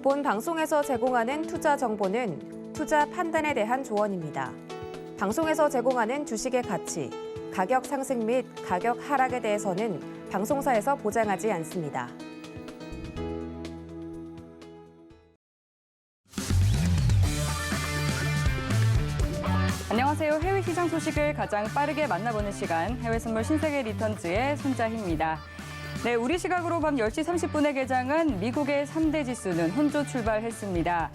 본 방송에서 제공하는 투자 정보는 투자 판단에 대한 조언입니다. 방송에서 제공하는 주식의 가치, 가격 상승 및 가격 하락에 대해서는 방송사에서 보장하지 않습니다. 안녕하세요. 해외 시장 소식을 가장 빠르게 만나보는 시간, 해외 선물 신세계 리턴즈의 손자희입니다. 네, 우리 시각으로 밤 10시 30분에 개장한 미국의 3대 지수는 혼조 출발했습니다.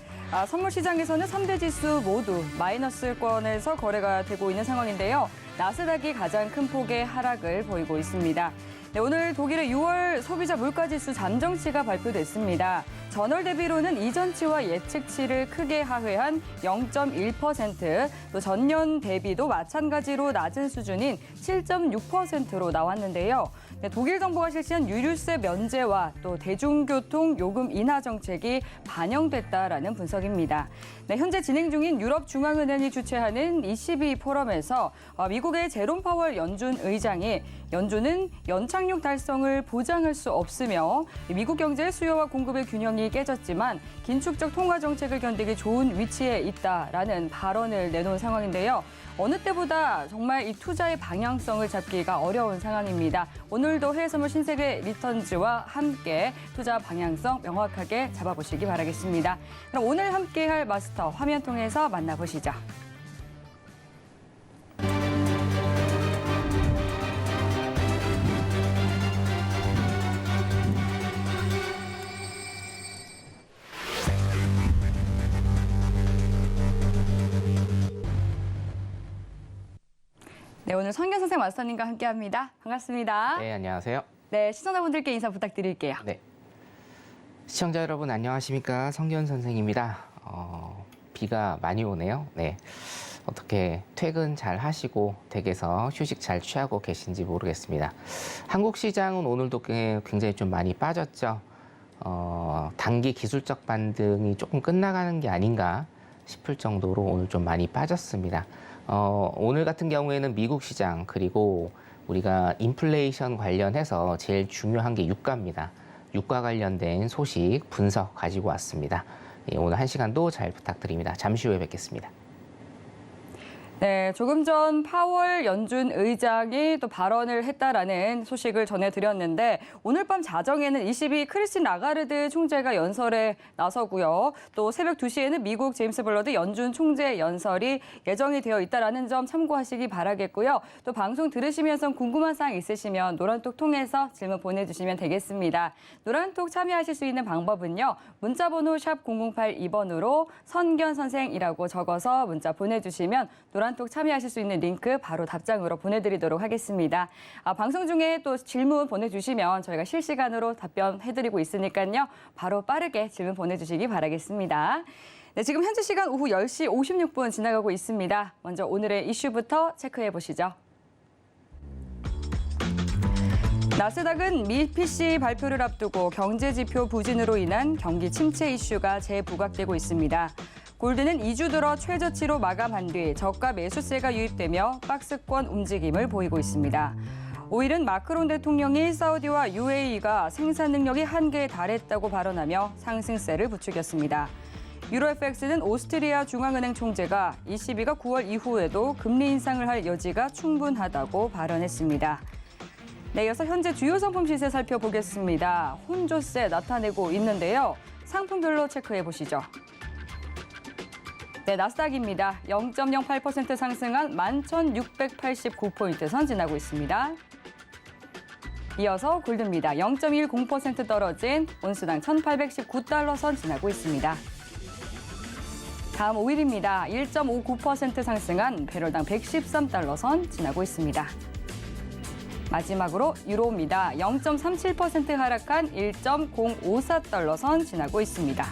선물 시장에서는 3대 지수 모두 마이너스권에서 거래가 되고 있는 상황인데요. 나스닥이 가장 큰 폭의 하락을 보이고 있습니다. 네, 오늘 독일의 6월 소비자 물가지수 잠정치가 발표됐습니다. 전월 대비로는 이전치와 예측치를 크게 하회한 0.1%, 또 전년 대비도 마찬가지로 낮은 수준인 7.6%로 나왔는데요. 네, 독일 정부가 실시한 유류세 면제와 또 대중교통 요금 인하 정책이 반영됐다라는 분석입니다. 네, 현재 진행 중인 유럽중앙은행이 주최하는 ECB 포럼에서 미국의 제롬 파월 연준 의장이 연준은 연착륙 달성을 보장할 수 없으며 미국 경제의 수요와 공급의 균형이 깨졌지만 긴축적 통화 정책을 견디기 좋은 위치에 있다라는 발언을 내놓은 상황인데요. 어느 때보다 정말 이 투자의 방향성을 잡기가 어려운 상황입니다. 오늘도 해외 선물 신세계 리턴즈와 함께 투자 방향성 명확하게 잡아보시기 바라겠습니다. 그럼 오늘 함께할 마스터 화면 통해서 만나보시죠. 네, 오늘 성균 선생 마스터님과 함께합니다. 반갑습니다. 네, 안녕하세요. 네, 시청자분들께 인사 부탁드릴게요. 네, 시청자 여러분 안녕하십니까? 성균 선생입니다. 비가 많이 오네요. 네, 어떻게 퇴근 잘 하시고 댁에서 휴식 잘 취하고 계신지 모르겠습니다. 한국 시장은 오늘도 굉장히 좀 많이 빠졌죠. 단기 기술적 반등이 조금 끝나가는 게 아닌가 싶을 정도로 오늘 좀 많이 빠졌습니다. 오늘 같은 경우에는 미국 시장 그리고 우리가 인플레이션 관련해서 제일 중요한 게 유가입니다. 유가 관련된 소식 분석 가지고 왔습니다. 예, 오늘 1시간도 잘 부탁드립니다. 잠시 후에 뵙겠습니다. 네, 조금 전 파월 연준 의장이 또 발언을 했다라는 소식을 전해드렸는데 오늘 밤 자정에는 ECB 크리스틴 라가르드 총재가 연설에 나서고요. 또 새벽 2시에는 미국 제임스 블러드 연준 총재 연설이 예정이 되어 있다라는 점 참고하시기 바라겠고요. 또 방송 들으시면서 궁금한 사항 있으시면 노란톡 통해서 질문 보내주시면 되겠습니다. 노란톡 참여하실 수 있는 방법은요. 문자번호 샵 0082번으로 선견 선생이라고 적어서 문자 보내주시면 노란톡 참여하실 수 있는 링크 바로 답장으로 보내드리도록 하겠습니다. 방송 중에 또 질문 보내주시면 저희가 실시간으로 답변해드리고 있으니까요. 바로 빠르게 질문 보내주시기 바라겠습니다. 네, 지금 현재 시간 오후 10시 56분 지나가고 있습니다. 먼저 오늘의 이슈부터 체크해 보시죠. 나스닥은 미 PC 발표를 앞두고 경제지표 부진으로 인한 경기 침체 이슈가 재부각되고 있습니다. 골드는 2주 들어 최저치로 마감한 뒤 저가 매수세가 유입되며 박스권 움직임을 보이고 있습니다. 오일은 마크론 대통령이 사우디와 UAE가 생산 능력이 한계에 달했다고 발언하며 상승세를 부추겼습니다. 유로FX는 오스트리아 중앙은행 총재가 ECB가 9월 이후에도 금리 인상을 할 여지가 충분하다고 발언했습니다. 네, 이어서 현재 주요 상품 시세 살펴보겠습니다. 혼조세 나타내고 있는데요. 상품별로 체크해 보시죠. 네, 나스닥입니다. 0.08% 상승한 11,689포인트 선 지나고 있습니다. 이어서 골드입니다. 0.10% 떨어진 온수당 1,819달러 선 지나고 있습니다. 다음 오일입니다. 1.59% 상승한 배럴당 113달러 선 지나고 있습니다. 마지막으로 유로입니다. 0.37% 하락한 1.054달러 선 지나고 있습니다.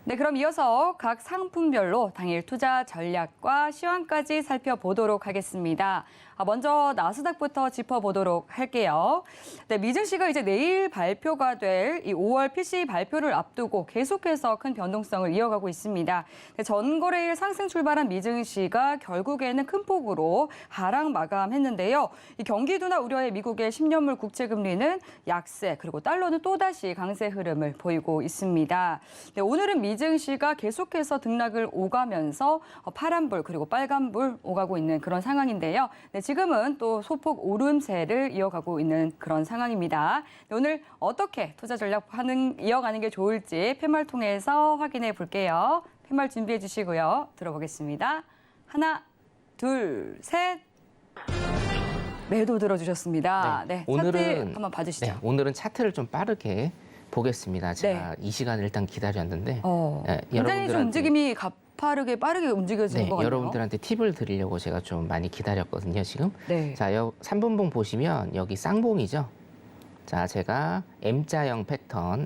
네, 그럼 이어서 각 상품별로 당일 투자 전략과 시황까지 살펴보도록 하겠습니다. 먼저 나스닥부터 짚어보도록 할게요. 네, 미증 시가 이제 내일 발표가 될 이 5월 PCE 발표를 앞두고 계속해서 큰 변동성을 이어가고 있습니다. 네, 전거래일 상승 출발한 미증 시가 결국에는 큰 폭으로 하락 마감했는데요. 이 경기도나 우려의 미국의 10년물 국채 금리는 약세, 그리고 달러는 또다시 강세 흐름을 보이고 있습니다. 네, 오늘은 미증 시가 계속해서 등락을 오가면서 파란불 그리고 빨간불 오가고 있는 그런 상황인데요. 네, 지금은 또 소폭 오름세를 이어가고 있는 그런 상황입니다. 네, 오늘 어떻게 투자 전략 이어가는 게 좋을지 팻말 통해서 확인해 볼게요. 팻말 준비해 주시고요. 들어보겠습니다. 하나, 둘, 셋. 매도 들어주셨습니다. 네, 차트 한번 봐주시죠. 네, 오늘은 차트를 좀 빠르게 보겠습니다. 제가 이 시간을 일단 기다렸는데 굉장히 좀 움직임이 가파르게 빠르게 움직여지는 것 같아요. 여러분들한테 팁을 드리려고 제가 좀 많이 기다렸거든요, 지금. 네. 자, 3분봉 보시면 여기 쌍봉이죠. 자, 제가 M자형 패턴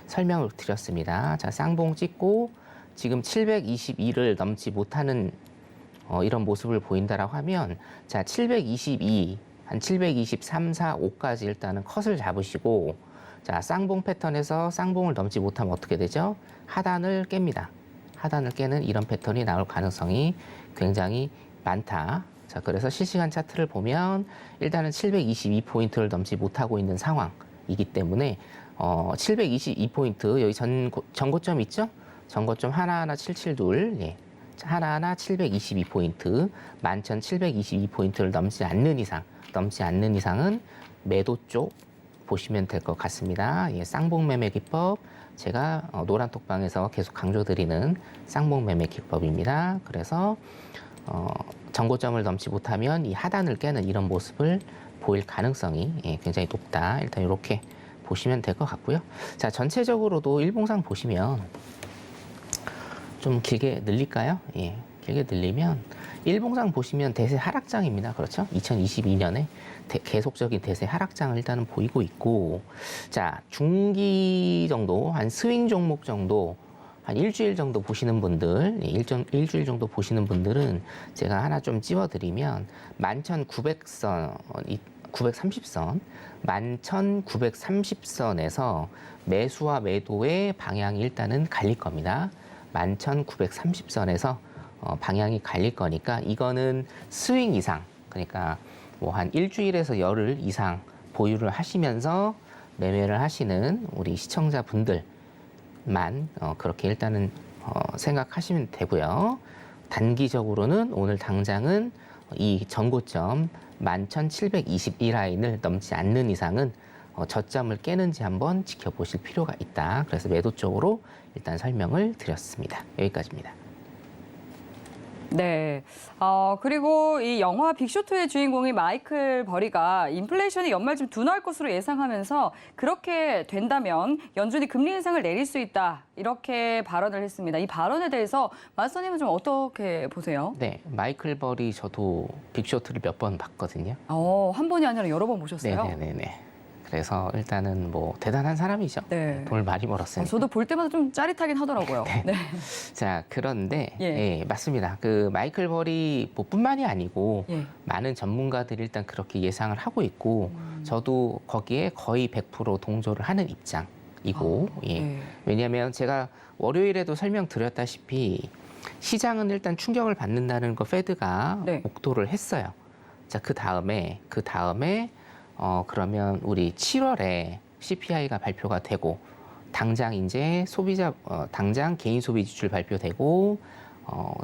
설명을 드렸습니다. 자, 쌍봉 찍고 지금 722를 넘지 못하는 이런 모습을 보인다라고 하면 자, 722, 한 723, 4, 5까지 일단은 컷을 잡으시고 자, 쌍봉 패턴에서 쌍봉을 넘지 못하면 어떻게 되죠? 하단을 깹니다. 하단을 깨는 이런 패턴이 나올 가능성이 굉장히 많다. 자, 그래서 실시간 차트를 보면 일단은 722포인트를 넘지 못하고 있는 상황이기 때문에 722포인트 여기 전고점 있죠? 전고점 하나하나 772, 예. 하나하나 722포인트, 11,722포인트를 넘지 않는 이상은 매도 쪽 보시면 될 것 같습니다. 예, 쌍봉 매매 기법, 제가 노란 톡방에서 계속 강조드리는 쌍봉 매매 기법입니다. 그래서 전고점을 넘지 못하면 이 하단을 깨는 이런 모습을 보일 가능성이 굉장히 높다. 일단 이렇게 보시면 될 것 같고요. 자, 전체적으로도 일봉상 보시면 좀 길게 늘릴까요? 예, 길게 늘리면 일봉상 보시면 대세 하락장입니다. 그렇죠? 2022년에 계속적인 대세 하락장을 일단은 보이고 있고, 자, 중기 정도, 한 스윙 종목 정도, 한 일주일 정도 보시는 분들, 일주일 정도 보시는 분들은 제가 하나 좀 찝어드리면 11,900선, 930선, 11,930선에서 매수와 매도의 방향이 일단은 갈릴 겁니다. 11,930선에서 방향이 갈릴 거니까 이거는 스윙 이상, 그러니까 뭐 한 일주일에서 열흘 이상 보유를 하시면서 매매를 하시는 우리 시청자분들만 그렇게 일단은 생각하시면 되고요. 단기적으로는 오늘 당장은 이 전고점 11,722라인을 넘지 않는 이상은 저점을 깨는지 한번 지켜보실 필요가 있다. 그래서 매도 쪽으로 일단 설명을 드렸습니다. 여기까지입니다. 네. 그리고 이 영화 빅쇼트의 주인공이 마이클 버리가 인플레이션이 연말쯤 둔화할 것으로 예상하면서 그렇게 된다면 연준이 금리 인상을 내릴 수 있다. 이렇게 발언을 했습니다. 이 발언에 대해서 마스터님은 좀 어떻게 보세요? 네. 마이클 버리 저도 빅쇼트를 몇 번 봤거든요. 한 번이 아니라 여러 번 보셨어요? 네네네. 그래서 일단은 뭐 대단한 사람이죠. 네. 돈을 많이 벌었어요. 저도 볼 때마다 좀 짜릿하긴 하더라고요. 네. 자, 그런데 예. 맞습니다. 그 마이클 버리 뿐만이 아니고 예. 많은 전문가들이 일단 그렇게 예상을 하고 있고 저도 거기에 거의 100% 동조를 하는 입장이고 네. 왜냐하면 제가 월요일에도 설명드렸다시피 시장은 일단 충격을 받는다는 거 페드가 네. 목도를 했어요. 자, 그 다음에 그러면 우리 7월에 CPI가 발표가 되고 당장 이제 당장 개인 소비 지출 발표되고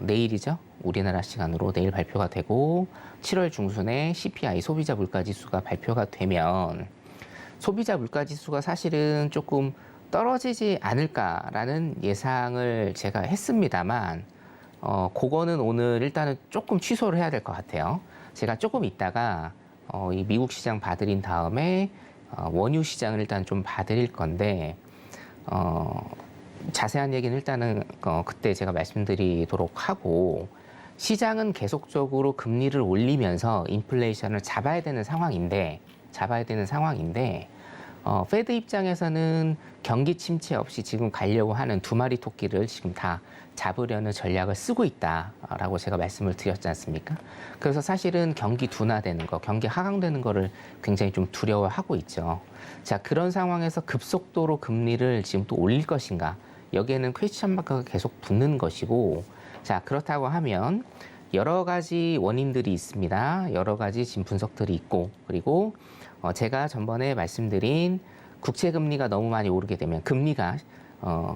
내일이죠. 우리나라 시간으로 내일 발표가 되고 7월 중순에 CPI 소비자 물가 지수가 발표가 되면 소비자 물가 지수가 사실은 조금 떨어지지 않을까라는 예상을 제가 했습니다만 그거는 오늘 일단은 조금 취소를 해야 될 것 같아요. 제가 조금 있다가 이 미국 시장 봐드린 다음에 원유 시장을 일단 좀 봐드릴 건데 자세한 얘기는 일단은 그때 제가 말씀드리도록 하고 시장은 계속적으로 금리를 올리면서 인플레이션을 잡아야 되는 상황인데 페드 입장에서는 경기 침체 없이 지금 가려고 하는 두 마리 토끼를 지금 다 잡으려는 전략을 쓰고 있다라고 제가 말씀을 드렸지 않습니까? 그래서 사실은 경기 둔화되는 거, 경기 하강되는 거를 굉장히 좀 두려워하고 있죠. 자, 그런 상황에서 급속도로 금리를 지금 또 올릴 것인가? 여기에는 퀘스천 마크가 계속 붙는 것이고, 자, 그렇다고 하면 여러 가지 원인들이 있습니다. 여러 가지 지금 분석들이 있고, 그리고 제가 전번에 말씀드린 국채금리가 너무 많이 오르게 되면 금리가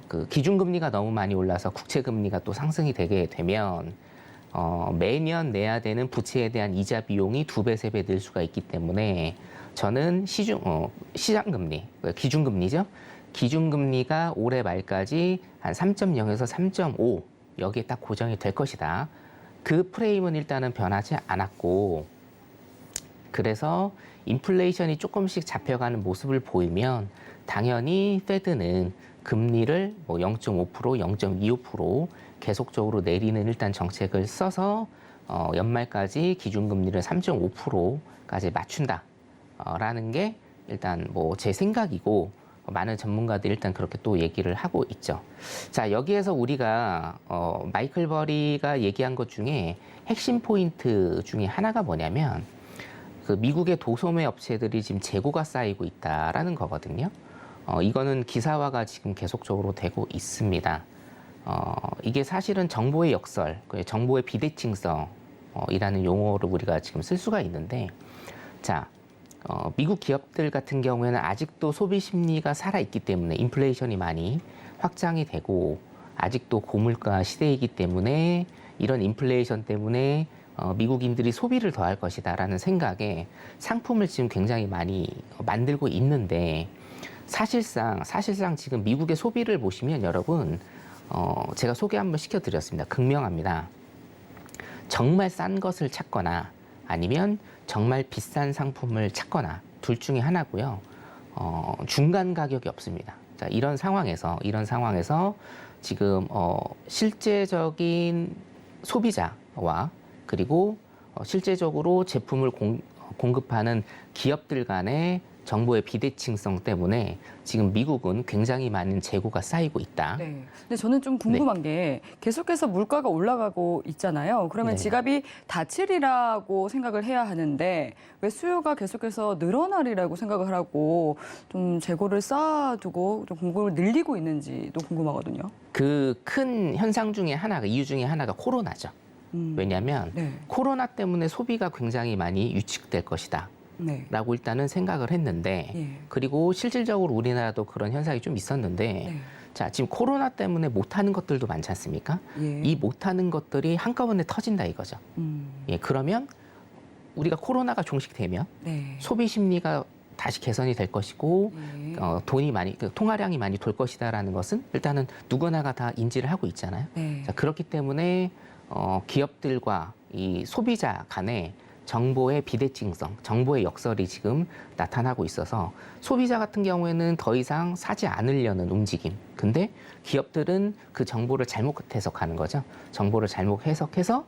그 기준금리가 너무 많이 올라서 국채금리가 또 상승이 되게 되면 매년 내야 되는 부채에 대한 이자 비용이 2배, 3배 늘 수가 있기 때문에 저는 시장금리, 기준금리죠. 기준금리가 올해 말까지 한 3.0에서 3.5 여기에 딱 고정이 될 것이다. 그 프레임은 일단은 변하지 않았고, 그래서 인플레이션이 조금씩 잡혀가는 모습을 보이면 당연히 페드는 금리를 뭐 0.5%, 0.25% 계속적으로 내리는 일단 정책을 써서 연말까지 기준금리를 3.5%까지 맞춘다라는 게 일단 뭐 제 생각이고, 많은 전문가들이 일단 그렇게 또 얘기를 하고 있죠. 자, 여기에서 우리가 마이클 버리가 얘기한 것 중에 핵심 포인트 중에 하나가 뭐냐면 그 미국의 도소매 업체들이 지금 재고가 쌓이고 있다라는 거거든요. 이거는 기사화가 지금 계속적으로 되고 있습니다. 이게 사실은 정보의 역설, 정보의 비대칭성이라는 용어를 우리가 지금 쓸 수가 있는데, 자, 미국 기업들 같은 경우에는 아직도 소비 심리가 살아있기 때문에 인플레이션이 많이 확장이 되고 아직도 고물가 시대이기 때문에 이런 인플레이션 때문에 미국인들이 소비를 더 할 것이다라는 생각에 상품을 지금 굉장히 많이 만들고 있는데, 사실상 지금 미국의 소비를 보시면 여러분 제가 소개 한번 시켜드렸습니다. 극명합니다. 정말 싼 것을 찾거나 아니면 정말 비싼 상품을 찾거나 둘 중에 하나고요. 중간 가격이 없습니다. 자, 이런 상황에서 지금 실제적인 소비자와 그리고 실제적으로 제품을 공급하는 기업들 간의 정보의 비대칭성 때문에 지금 미국은 굉장히 많은 재고가 쌓이고 있다. 네. 근데 저는 좀 궁금한 게 계속해서 물가가 올라가고 있잖아요. 그러면 네. 지갑이 닫히리라고 생각을 해야 하는데 왜 수요가 계속해서 늘어나리라고 생각을 하고 좀 재고를 쌓아두고 좀 공급을 늘리고 있는지도 궁금하거든요. 그 큰 현상 중에 하나가, 이유 중에 하나가 코로나죠. 왜냐하면 네. 코로나 때문에 소비가 굉장히 많이 위축될 것이다. 네. 라고 일단은 생각을 했는데, 예. 그리고 실질적으로 우리나라도 그런 현상이 좀 있었는데, 네. 자, 지금 코로나 때문에 못하는 것들도 많지 않습니까? 예. 이 못하는 것들이 한꺼번에 터진다 이거죠. 예, 그러면 우리가 코로나가 종식되면 네. 소비 심리가 다시 개선이 될 것이고, 예. 돈이 많이, 통화량이 많이 돌 것이다라는 것은 일단은 누구나가 다 인지를 하고 있잖아요. 네. 자, 그렇기 때문에 기업들과 이 소비자 간의 정보의 비대칭성, 정보의 역설이 지금 나타나고 있어서 소비자 같은 경우에는 더 이상 사지 않으려는 움직임. 근데 기업들은 그 정보를 잘못 해석하는 거죠. 정보를 잘못 해석해서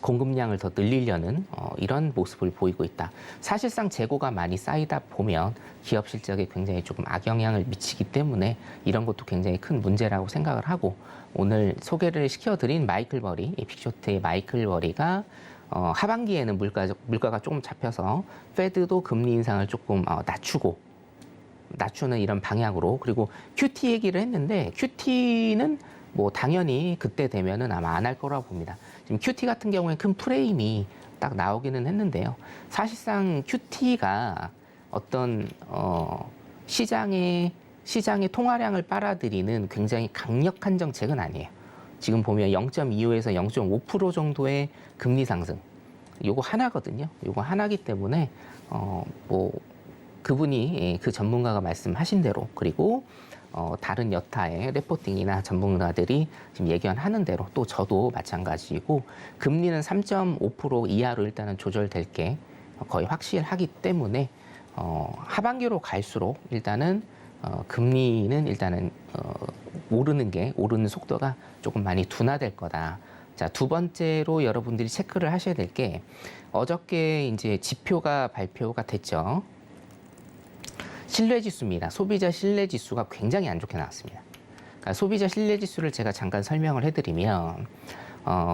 공급량을 더 늘리려는 이런 모습을 보이고 있다. 사실상 재고가 많이 쌓이다 보면 기업 실적에 굉장히 조금 악영향을 미치기 때문에 이런 것도 굉장히 큰 문제라고 생각을 하고, 오늘 소개를 시켜드린 마이클 버리, 이 빅쇼트의 마이클 버리가 하반기에는 물가가 조금 잡혀서 페드도 금리 인상을 조금 낮추는 이런 방향으로, 그리고 QT 얘기를 했는데 QT는 뭐 당연히 그때 되면은 아마 안 할 거라고 봅니다. 지금 QT 같은 경우에 큰 프레임이 딱 나오기는 했는데요. 사실상 QT가 어떤 시장의 통화량을 빨아들이는 굉장히 강력한 정책은 아니에요. 지금 보면 0.25에서 0.5% 정도의 금리 상승, 요거 하나거든요. 요거 하나기 때문에 뭐 그분이 그 전문가가 말씀하신 대로, 그리고 다른 여타의 레포팅이나 전문가들이 지금 예견하는 대로, 또 저도 마찬가지이고, 금리는 3.5% 이하로 일단은 조절될 게 거의 확실하기 때문에 하반기로 갈수록 일단은 금리는 일단은 오르는 속도가 조금 많이 둔화될 거다. 자, 두 번째로 여러분들이 체크를 하셔야 될 게, 어저께 이제 지표가 발표가 됐죠. 신뢰지수입니다. 소비자 신뢰지수가 굉장히 안 좋게 나왔습니다. 그러니까 소비자 신뢰지수를 제가 잠깐 설명을 해드리면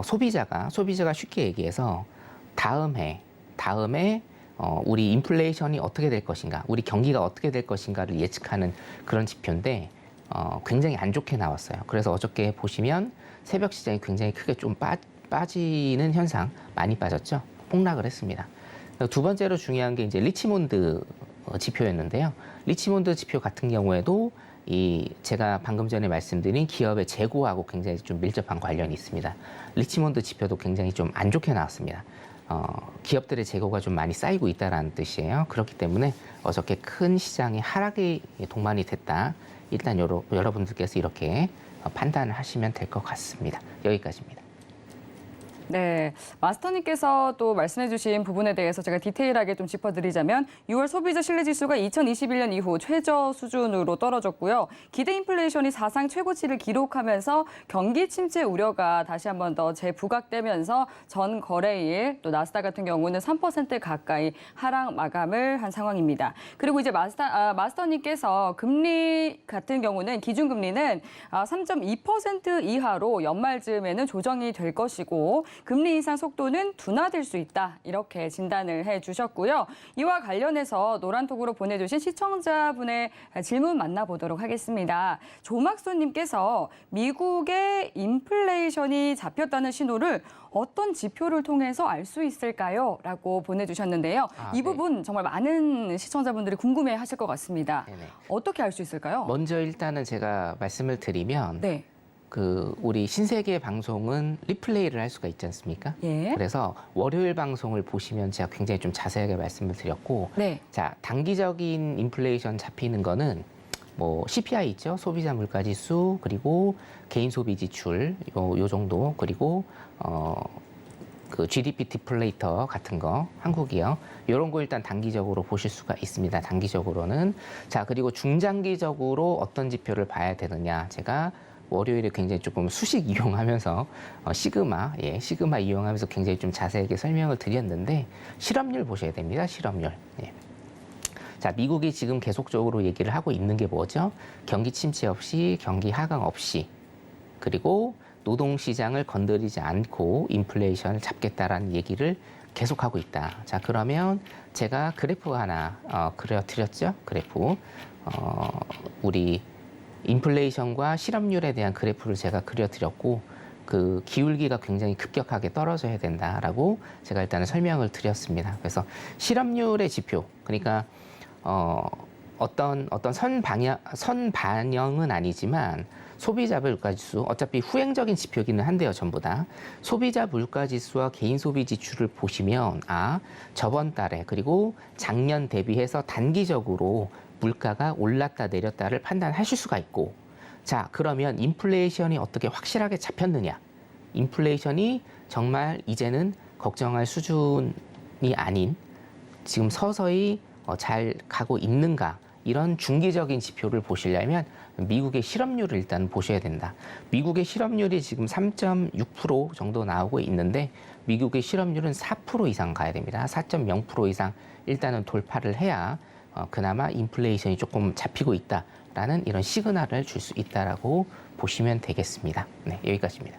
소비자가 쉽게 얘기해서 다음에 우리 인플레이션이 어떻게 될 것인가, 우리 경기가 어떻게 될 것인가를 예측하는 그런 지표인데 굉장히 안 좋게 나왔어요. 그래서 어저께 보시면 새벽 시장이 굉장히 크게 좀 빠지는 현상, 많이 빠졌죠. 폭락을 했습니다. 두 번째로 중요한 게 이제 리치몬드 지표였는데요. 리치몬드 지표 같은 경우에도 제가 방금 전에 말씀드린 기업의 재고하고 굉장히 좀 밀접한 관련이 있습니다. 리치몬드 지표도 굉장히 좀 안 좋게 나왔습니다. 기업들의 재고가 좀 많이 쌓이고 있다는 뜻이에요. 그렇기 때문에 어저께 큰 시장의 하락이 동반이 됐다. 일단 여러분들께서 이렇게 판단을 하시면 될 것 같습니다. 여기까지입니다. 네, 마스터님께서 또 말씀해주신 부분에 대해서 제가 디테일하게 좀 짚어드리자면 6월 소비자 신뢰지수가 2021년 이후 최저 수준으로 떨어졌고요. 기대 인플레이션이 사상 최고치를 기록하면서 경기 침체 우려가 다시 한 번 더 재부각되면서 전 거래일 또 나스닥 같은 경우는 3% 가까이 하락 마감을 한 상황입니다. 그리고 이제 마스터님께서 금리 같은 경우는 기준금리는 3.2% 이하로 연말쯤에는 조정이 될 것이고 금리 인상 속도는 둔화될 수 있다. 이렇게 진단을 해주셨고요. 이와 관련해서 노란톡으로 보내주신 시청자분의 질문 만나보도록 하겠습니다. 조막수님께서 미국의 인플레이션이 잡혔다는 신호를 어떤 지표를 통해서 알 수 있을까요? 라고 보내주셨는데요. 이 부분 정말 많은 시청자분들이 궁금해하실 것 같습니다. 네네. 어떻게 알 수 있을까요? 먼저 일단은 제가 말씀을 드리면 네. 우리 신세계 방송은 리플레이를 할 수가 있지 않습니까? 예. 그래서 월요일 방송을 보시면 제가 굉장히 좀 자세하게 말씀을 드렸고, 네. 자, 단기적인 인플레이션 잡히는 거는 뭐 CPI 있죠, 소비자 물가지수, 그리고 개인 소비 지출 요 정도, 그리고 그 GDP 디플레이터 같은 거, 한국이요. 이런 거 일단 단기적으로 보실 수가 있습니다. 단기적으로는. 자, 그리고 중장기적으로 어떤 지표를 봐야 되느냐, 제가 월요일에 굉장히 조금 수식 이용하면서 시그마 이용하면서 굉장히 좀 자세하게 설명을 드렸는데, 실업률 보셔야 됩니다. 실업률. 예. 자, 미국이 지금 계속적으로 얘기를 하고 있는 게 뭐죠? 경기 침체 없이, 경기 하강 없이, 그리고 노동시장을 건드리지 않고 인플레이션을 잡겠다라는 얘기를 계속하고 있다. 자, 그러면 제가 그래프 하나 그려드렸죠? 그래프. 우리 인플레이션과 실업률에 대한 그래프를 제가 그려드렸고, 그 기울기가 굉장히 급격하게 떨어져야 된다라고 제가 일단은 설명을 드렸습니다. 그래서 실업률의 지표, 그러니까 어떤 선 반영은 아니지만 소비자 물가지수, 어차피 후행적인 지표기는 한데요, 전부 다. 소비자 물가지수와 개인 소비 지출을 보시면 저번 달에 그리고 작년 대비해서 단기적으로 물가가 올랐다 내렸다를 판단하실 수가 있고, 자, 그러면 인플레이션이 어떻게 확실하게 잡혔느냐, 인플레이션이 정말 이제는 걱정할 수준이 아닌 지금 서서히 잘 가고 있는가, 이런 중기적인 지표를 보시려면 미국의 실업률을 일단 보셔야 된다. 미국의 실업률이 지금 3.6% 정도 나오고 있는데, 미국의 실업률은 4% 이상 가야 됩니다. 4.0% 이상 일단은 돌파를 해야 그나마 인플레이션이 조금 잡히고 있다라는 이런 시그널을 줄 수 있다라고 보시면 되겠습니다. 네, 여기까지입니다.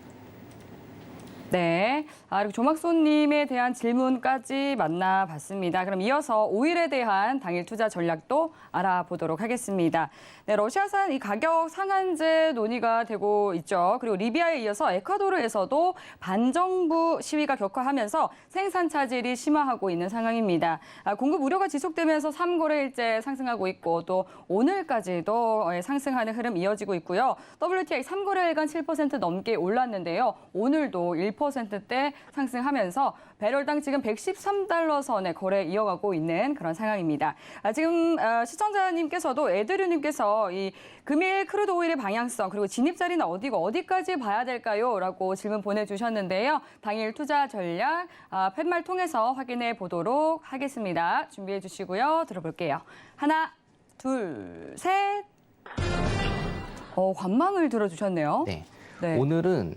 네, 그리고 조막소님에 대한 질문까지 만나봤습니다. 그럼 이어서 오일에 대한 당일 투자 전략도 알아보도록 하겠습니다. 네, 러시아산 이 가격 상한제 논의가 되고 있죠. 그리고 리비아에 이어서 에콰도르에서도 반정부 시위가 격화하면서 생산 차질이 심화하고 있는 상황입니다. 공급 우려가 지속되면서 3거래일째 상승하고 있고, 또 오늘까지도 상승하는 흐름 이어지고 있고요. WTI 3거래일간 7% 넘게 올랐는데요. 오늘도 1%대 상승하면서 배럴당 지금 113달러 선에 거래 이어가고 있는 그런 상황입니다. 지금 시청자님께서도 에드류님께서 이 금일 크루드 오일의 방향성, 그리고 진입 자리는 어디고 어디까지 봐야 될까요? 라고 질문 보내주셨는데요. 당일 투자 전략 팻말 통해서 확인해 보도록 하겠습니다. 준비해 주시고요. 들어볼게요. 하나, 둘, 셋. 관망을 들어주셨네요. 네. 네. 오늘은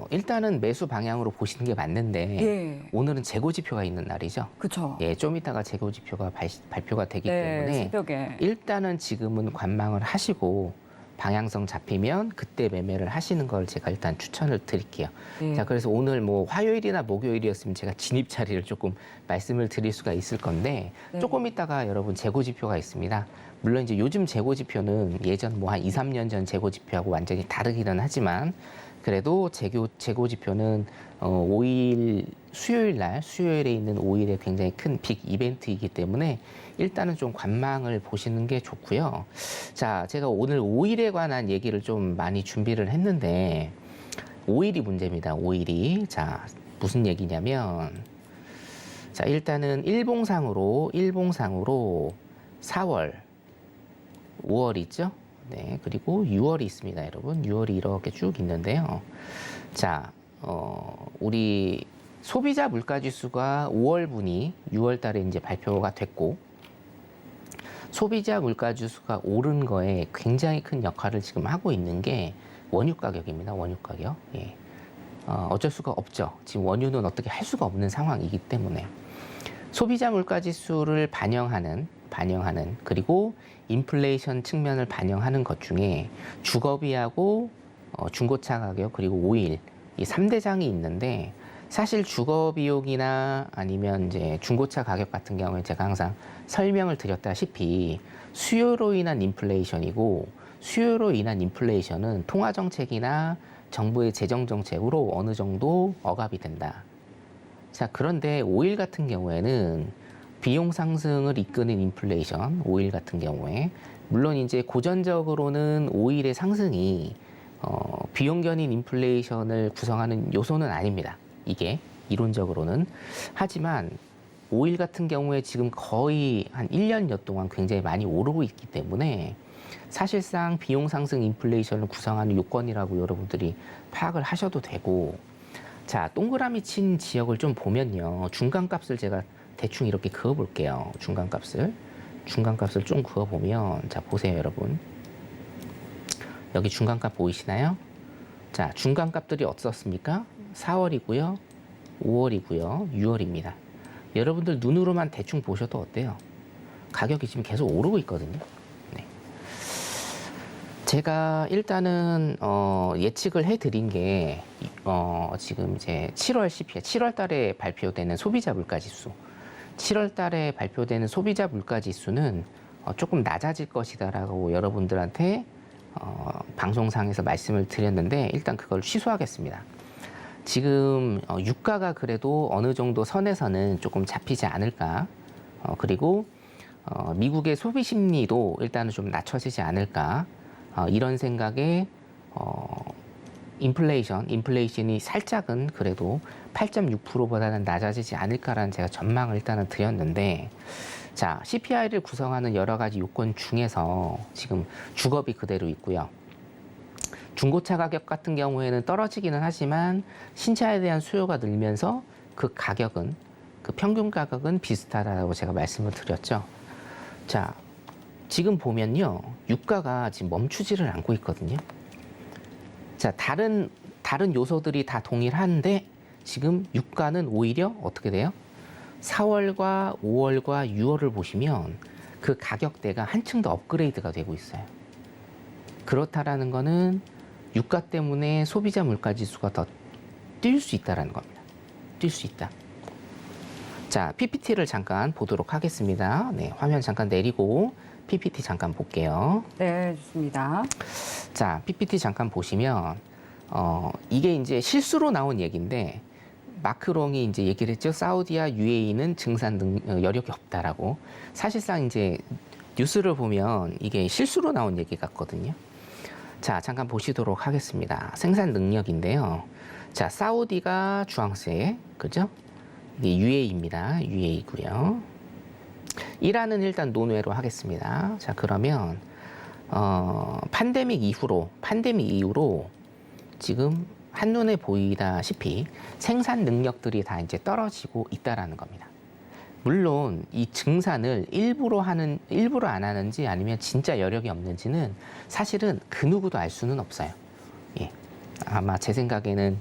일단은 매수 방향으로 보시는 게 맞는데 예. 오늘은 재고 지표가 있는 날이죠. 그렇죠. 예, 좀 이따가 재고 지표가 발표가 되기 네, 때문에 새벽에. 일단은 지금은 관망을 하시고 방향성 잡히면 그때 매매를 하시는 걸 제가 일단 추천을 드릴게요. 예. 자, 그래서 오늘 뭐 화요일이나 목요일이었으면 제가 진입 자리를 조금 말씀을 드릴 수가 있을 건데 네. 조금 이따가 여러분 재고 지표가 있습니다. 물론 이제 요즘 재고 지표는 예전 뭐 한 2, 3년 전 재고 지표하고 완전히 다르기는 하지만 그래도 재고 지표는 5일 수요일에 있는 5일에 굉장히 큰 빅 이벤트이기 때문에 일단은 좀 관망을 보시는 게 좋고요. 자, 제가 오늘 5일에 관한 얘기를 좀 많이 준비를 했는데 5일이 문제입니다. 5일이. 자, 무슨 얘기냐면 자, 일단은 일봉상으로 4월, 5월 있죠? 네, 그리고 6월이 있습니다, 여러분. 6월이 이렇게 쭉 있는데요. 자, 우리 소비자 물가지수가 5월분이 6월 달에 이제 발표가 됐고, 소비자 물가지수가 오른 거에 굉장히 큰 역할을 지금 하고 있는 게 원유 가격입니다, 원유 가격. 예. 어쩔 수가 없죠. 지금 원유는 어떻게 할 수가 없는 상황이기 때문에. 소비자 물가지수를 반영하는 그리고 인플레이션 측면을 반영하는 것 중에 주거비하고 중고차 가격 그리고 오일 이 3대장이 있는데 사실 주거비용이나 아니면 이제 중고차 가격 같은 경우에 제가 항상 설명을 드렸다시피 수요로 인한 인플레이션이고 수요로 인한 인플레이션은 통화정책이나 정부의 재정정책으로 어느 정도 억압이 된다. 자, 그런데 오일 같은 경우에는 비용 상승을 이끄는 인플레이션, 오일 같은 경우에 물론 이제 고전적으로는 오일의 상승이 비용 견인 인플레이션을 구성하는 요소는 아닙니다. 이게 이론적으로는. 하지만 오일 같은 경우에 지금 거의 한 1년여 동안 굉장히 많이 오르고 있기 때문에 사실상 비용 상승 인플레이션을 구성하는 요건이라고 여러분들이 파악을 하셔도 되고, 자, 동그라미 친 지역을 좀 보면요. 중간값을 제가 대충 이렇게 그어볼게요. 중간값을 좀 그어보면, 자, 보세요, 여러분. 여기 중간값 보이시나요? 자, 중간값들이 어떻습니까? 4월이고요, 5월이고요, 6월입니다. 여러분들 눈으로만 대충 보셔도 어때요? 가격이 지금 계속 오르고 있거든요. 네. 제가 일단은 예측을 해드린 게 지금 이제 7월 CPI, 7월 달에 발표되는 소비자 물가지수, 7월 달에 발표되는 소비자 물가지수는 조금 낮아질 것이다라고 여러분들한테 방송상에서 말씀을 드렸는데 일단 그걸 취소하겠습니다. 지금 유가가 그래도 어느 정도 선에서는 조금 잡히지 않을까. 그리고 미국의 소비 심리도 일단은 좀 낮춰지지 않을까. 이런 생각에 인플레이션이 살짝은 그래도 8.6%보다는 낮아지지 않을까라는 제가 전망을 일단은 드렸는데, 자, CPI를 구성하는 여러 가지 요건 중에서 지금 주거비 그대로 있고요. 중고차 가격 같은 경우에는 떨어지기는 하지만 신차에 대한 수요가 늘면서 그 가격은, 그 평균 가격은 비슷하다고 제가 말씀을 드렸죠. 자, 지금 보면요, 유가가 지금 멈추지를 않고 있거든요. 자, 다른 요소들이 다 동일한데 지금 유가는 오히려 어떻게 돼요? 4월과 5월과 6월을 보시면 그 가격대가 한층 더 업그레이드가 되고 있어요. 그렇다라는 거는 유가 때문에 소비자 물가 지수가 더 뛸 수 있다라는 겁니다. 뛸 수 있다. 자, PPT를 잠깐 보도록 하겠습니다. 네, 화면 잠깐 내리고 PPT 잠깐 볼게요. 네, 좋습니다. 자, PPT 잠깐 보시면 이게 이제 실수로 나온 얘기인데 마크롱이 이제 얘기를 했죠. 사우디와 UAE는 증산 여력이 없다라고. 사실상 이제 뉴스를 보면 이게 실수로 나온 얘기 같거든요. 자, 잠깐 보시도록 하겠습니다. 생산 능력인데요. 자, 사우디가 주황색, 그죠? 이게 UAE입니다. UAE고요. 이란은 일단 논외로 하겠습니다. 자, 그러면 팬데믹 이후로 지금 한눈에 보이다시피 생산 능력들이 다 이제 떨어지고 있다라는 겁니다. 물론 이 증산을 일부러 안 하는지 아니면 진짜 여력이 없는지는 사실은 그 누구도 알 수는 없어요. 예. 아마 제 생각에는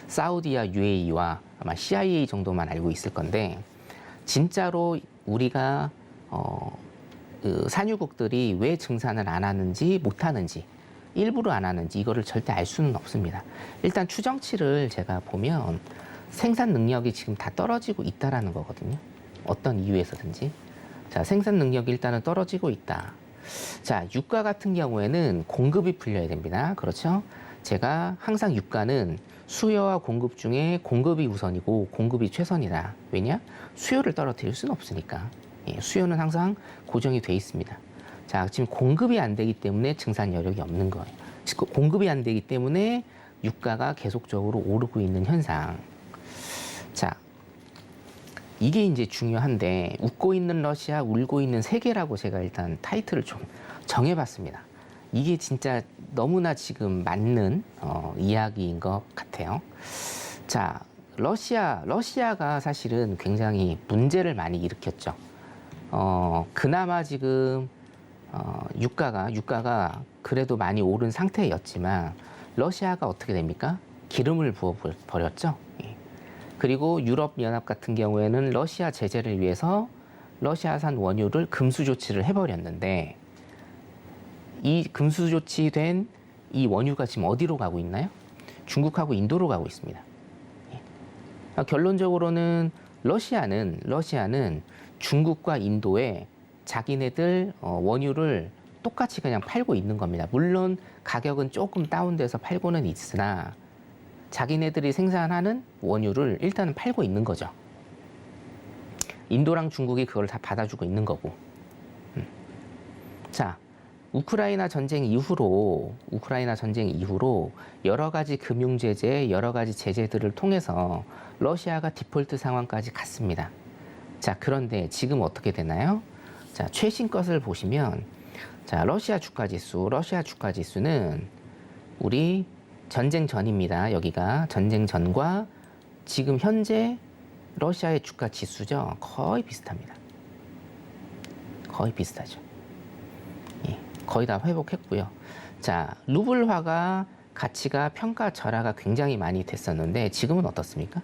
사우디와 UAE와 아마 CIA 정도만 알고 있을 건데 진짜로 우리가 그 산유국들이 왜 증산을 안 하는지 못 하는지 일부러 안 하는지 이거를 절대 알 수는 없습니다. 일단 추정치를 제가 보면 생산 능력이 지금 다 떨어지고 있다라는 거거든요. 어떤 이유에서든지. 자, 생산 능력이 일단은 떨어지고 있다. 자, 유가 같은 경우에는 공급이 풀려야 됩니다. 그렇죠? 제가 항상 유가는 수요와 공급 중에 공급이 우선이고 공급이 최선이다. 왜냐? 수요를 떨어뜨릴 수는 없으니까. 예, 수요는 항상 고정이 돼 있습니다. 자, 지금 공급이 안 되기 때문에 증산 여력이 없는 거예요. 즉, 공급이 안 되기 때문에 유가가 계속적으로 오르고 있는 현상. 자, 이게 이제 중요한데 웃고 있는 러시아, 울고 있는 세계라고 제가 일단 타이틀을 좀 정해봤습니다. 이게 진짜 너무나 지금 맞는 이야기인 것 같아요. 자, 러시아가 사실은 굉장히 문제를 많이 일으켰죠. 그나마 지금 유가가 그래도 많이 오른 상태였지만 러시아가 어떻게 됩니까? 기름을 부어버렸죠. 예. 그리고 유럽연합 같은 경우에는 러시아 제재를 위해서 러시아산 원유를 금수 조치를 해버렸는데 이 금수 조치된 이 원유가 지금 어디로 가고 있나요? 중국하고 인도로 가고 있습니다. 예. 결론적으로는 러시아는 중국과 인도에 자기네들 원유를 똑같이 그냥 팔고 있는 겁니다. 물론 가격은 조금 다운돼서 팔고는 있으나 자기네들이 생산하는 원유를 일단은 팔고 있는 거죠. 인도랑 중국이 그걸 다 받아주고 있는 거고. 자, 우크라이나 전쟁 이후로 여러 가지 금융 제재, 여러 가지 제재들을 통해서 러시아가 디폴트 상황까지 갔습니다. 자, 그런데 지금 어떻게 되나요? 자, 최신 것을 보시면 자, 러시아 주가 지수는 우리 전쟁 전입니다. 여기가 전쟁 전과 지금 현재 러시아의 주가 지수죠. 거의 비슷합니다. 거의 비슷하죠. 예, 거의 다 회복했고요. 자, 루블화가 가치가 평가 절하가 굉장히 많이 됐었는데 지금은 어떻습니까?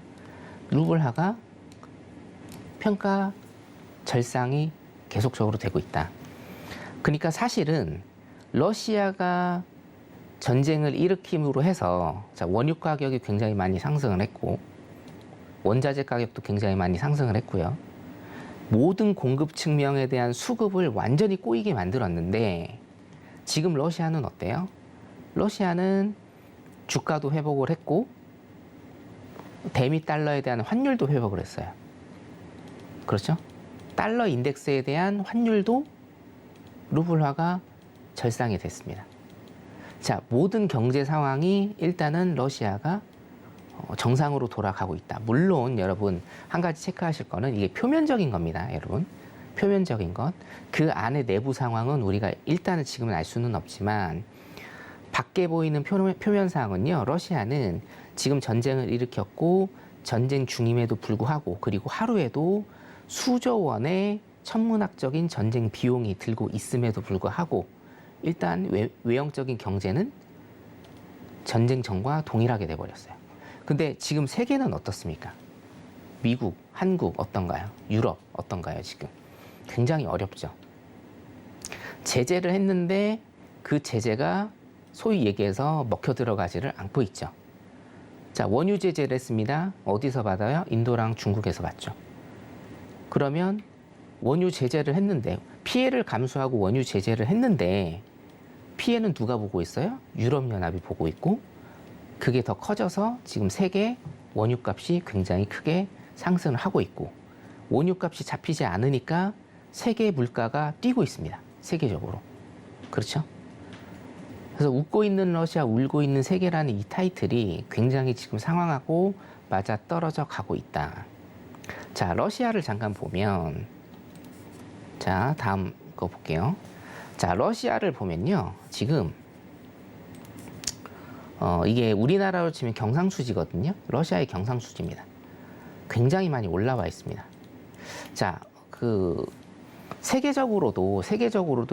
루블화가 평가 절상이 계속적으로 되고 있다. 그러니까 사실은 러시아가 전쟁을 일으킴으로 해서 자, 원유 가격이 굉장히 많이 상승을 했고 원자재 가격도 굉장히 많이 상승을 했고요. 모든 공급 측면에 대한 수급을 완전히 꼬이게 만들었는데 지금 러시아는 어때요? 러시아는 주가도 회복을 했고 대미 달러에 대한 환율도 회복을 했어요. 그렇죠? 달러 인덱스에 대한 환율도 루블화가 절상이 됐습니다. 자, 모든 경제 상황이 일단은 러시아가 정상으로 돌아가고 있다. 물론 여러분 한 가지 체크하실 거는 이게 표면적인 겁니다. 여러분 표면적인 것. 그 안에 내부 상황은 우리가 일단은 지금은 알 수는 없지만 밖에 보이는 표면 상황은요. 러시아는 지금 전쟁을 일으켰고 전쟁 중임에도 불구하고 그리고 하루에도 수조 원의 천문학적인 전쟁 비용이 들고 있음에도 불구하고 일단 외형적인 경제는 전쟁 전과 동일하게 돼버렸어요. 근데 지금 세계는 어떻습니까? 미국, 한국 어떤가요? 유럽 어떤가요? 지금 굉장히 어렵죠. 제재를 했는데 그 제재가 소위 얘기해서 먹혀 들어가지를 않고 있죠. 자, 원유 제재를 했습니다. 어디서 받아요? 인도랑 중국에서 받죠. 그러면 원유 제재를 했는데 피해를 감수하고 원유 제재를 했는데 피해는 누가 보고 있어요? 유럽연합이 보고 있고 그게 더 커져서 지금 세계 원유값이 굉장히 크게 상승을 하고 있고 원유값이 잡히지 않으니까 세계 물가가 뛰고 있습니다. 세계적으로. 그렇죠? 그래서 웃고 있는 러시아, 울고 있는 세계라는 이 타이틀이 굉장히 지금 상황하고 맞아 떨어져 가고 있다. 자, 러시아를 잠깐 보면 자, 다음 거 볼게요. 자, 러시아를 보면요. 지금 이게 우리나라로 치면 경상수지거든요. 러시아의 경상수지입니다. 굉장히 많이 올라와 있습니다. 자, 세계적으로도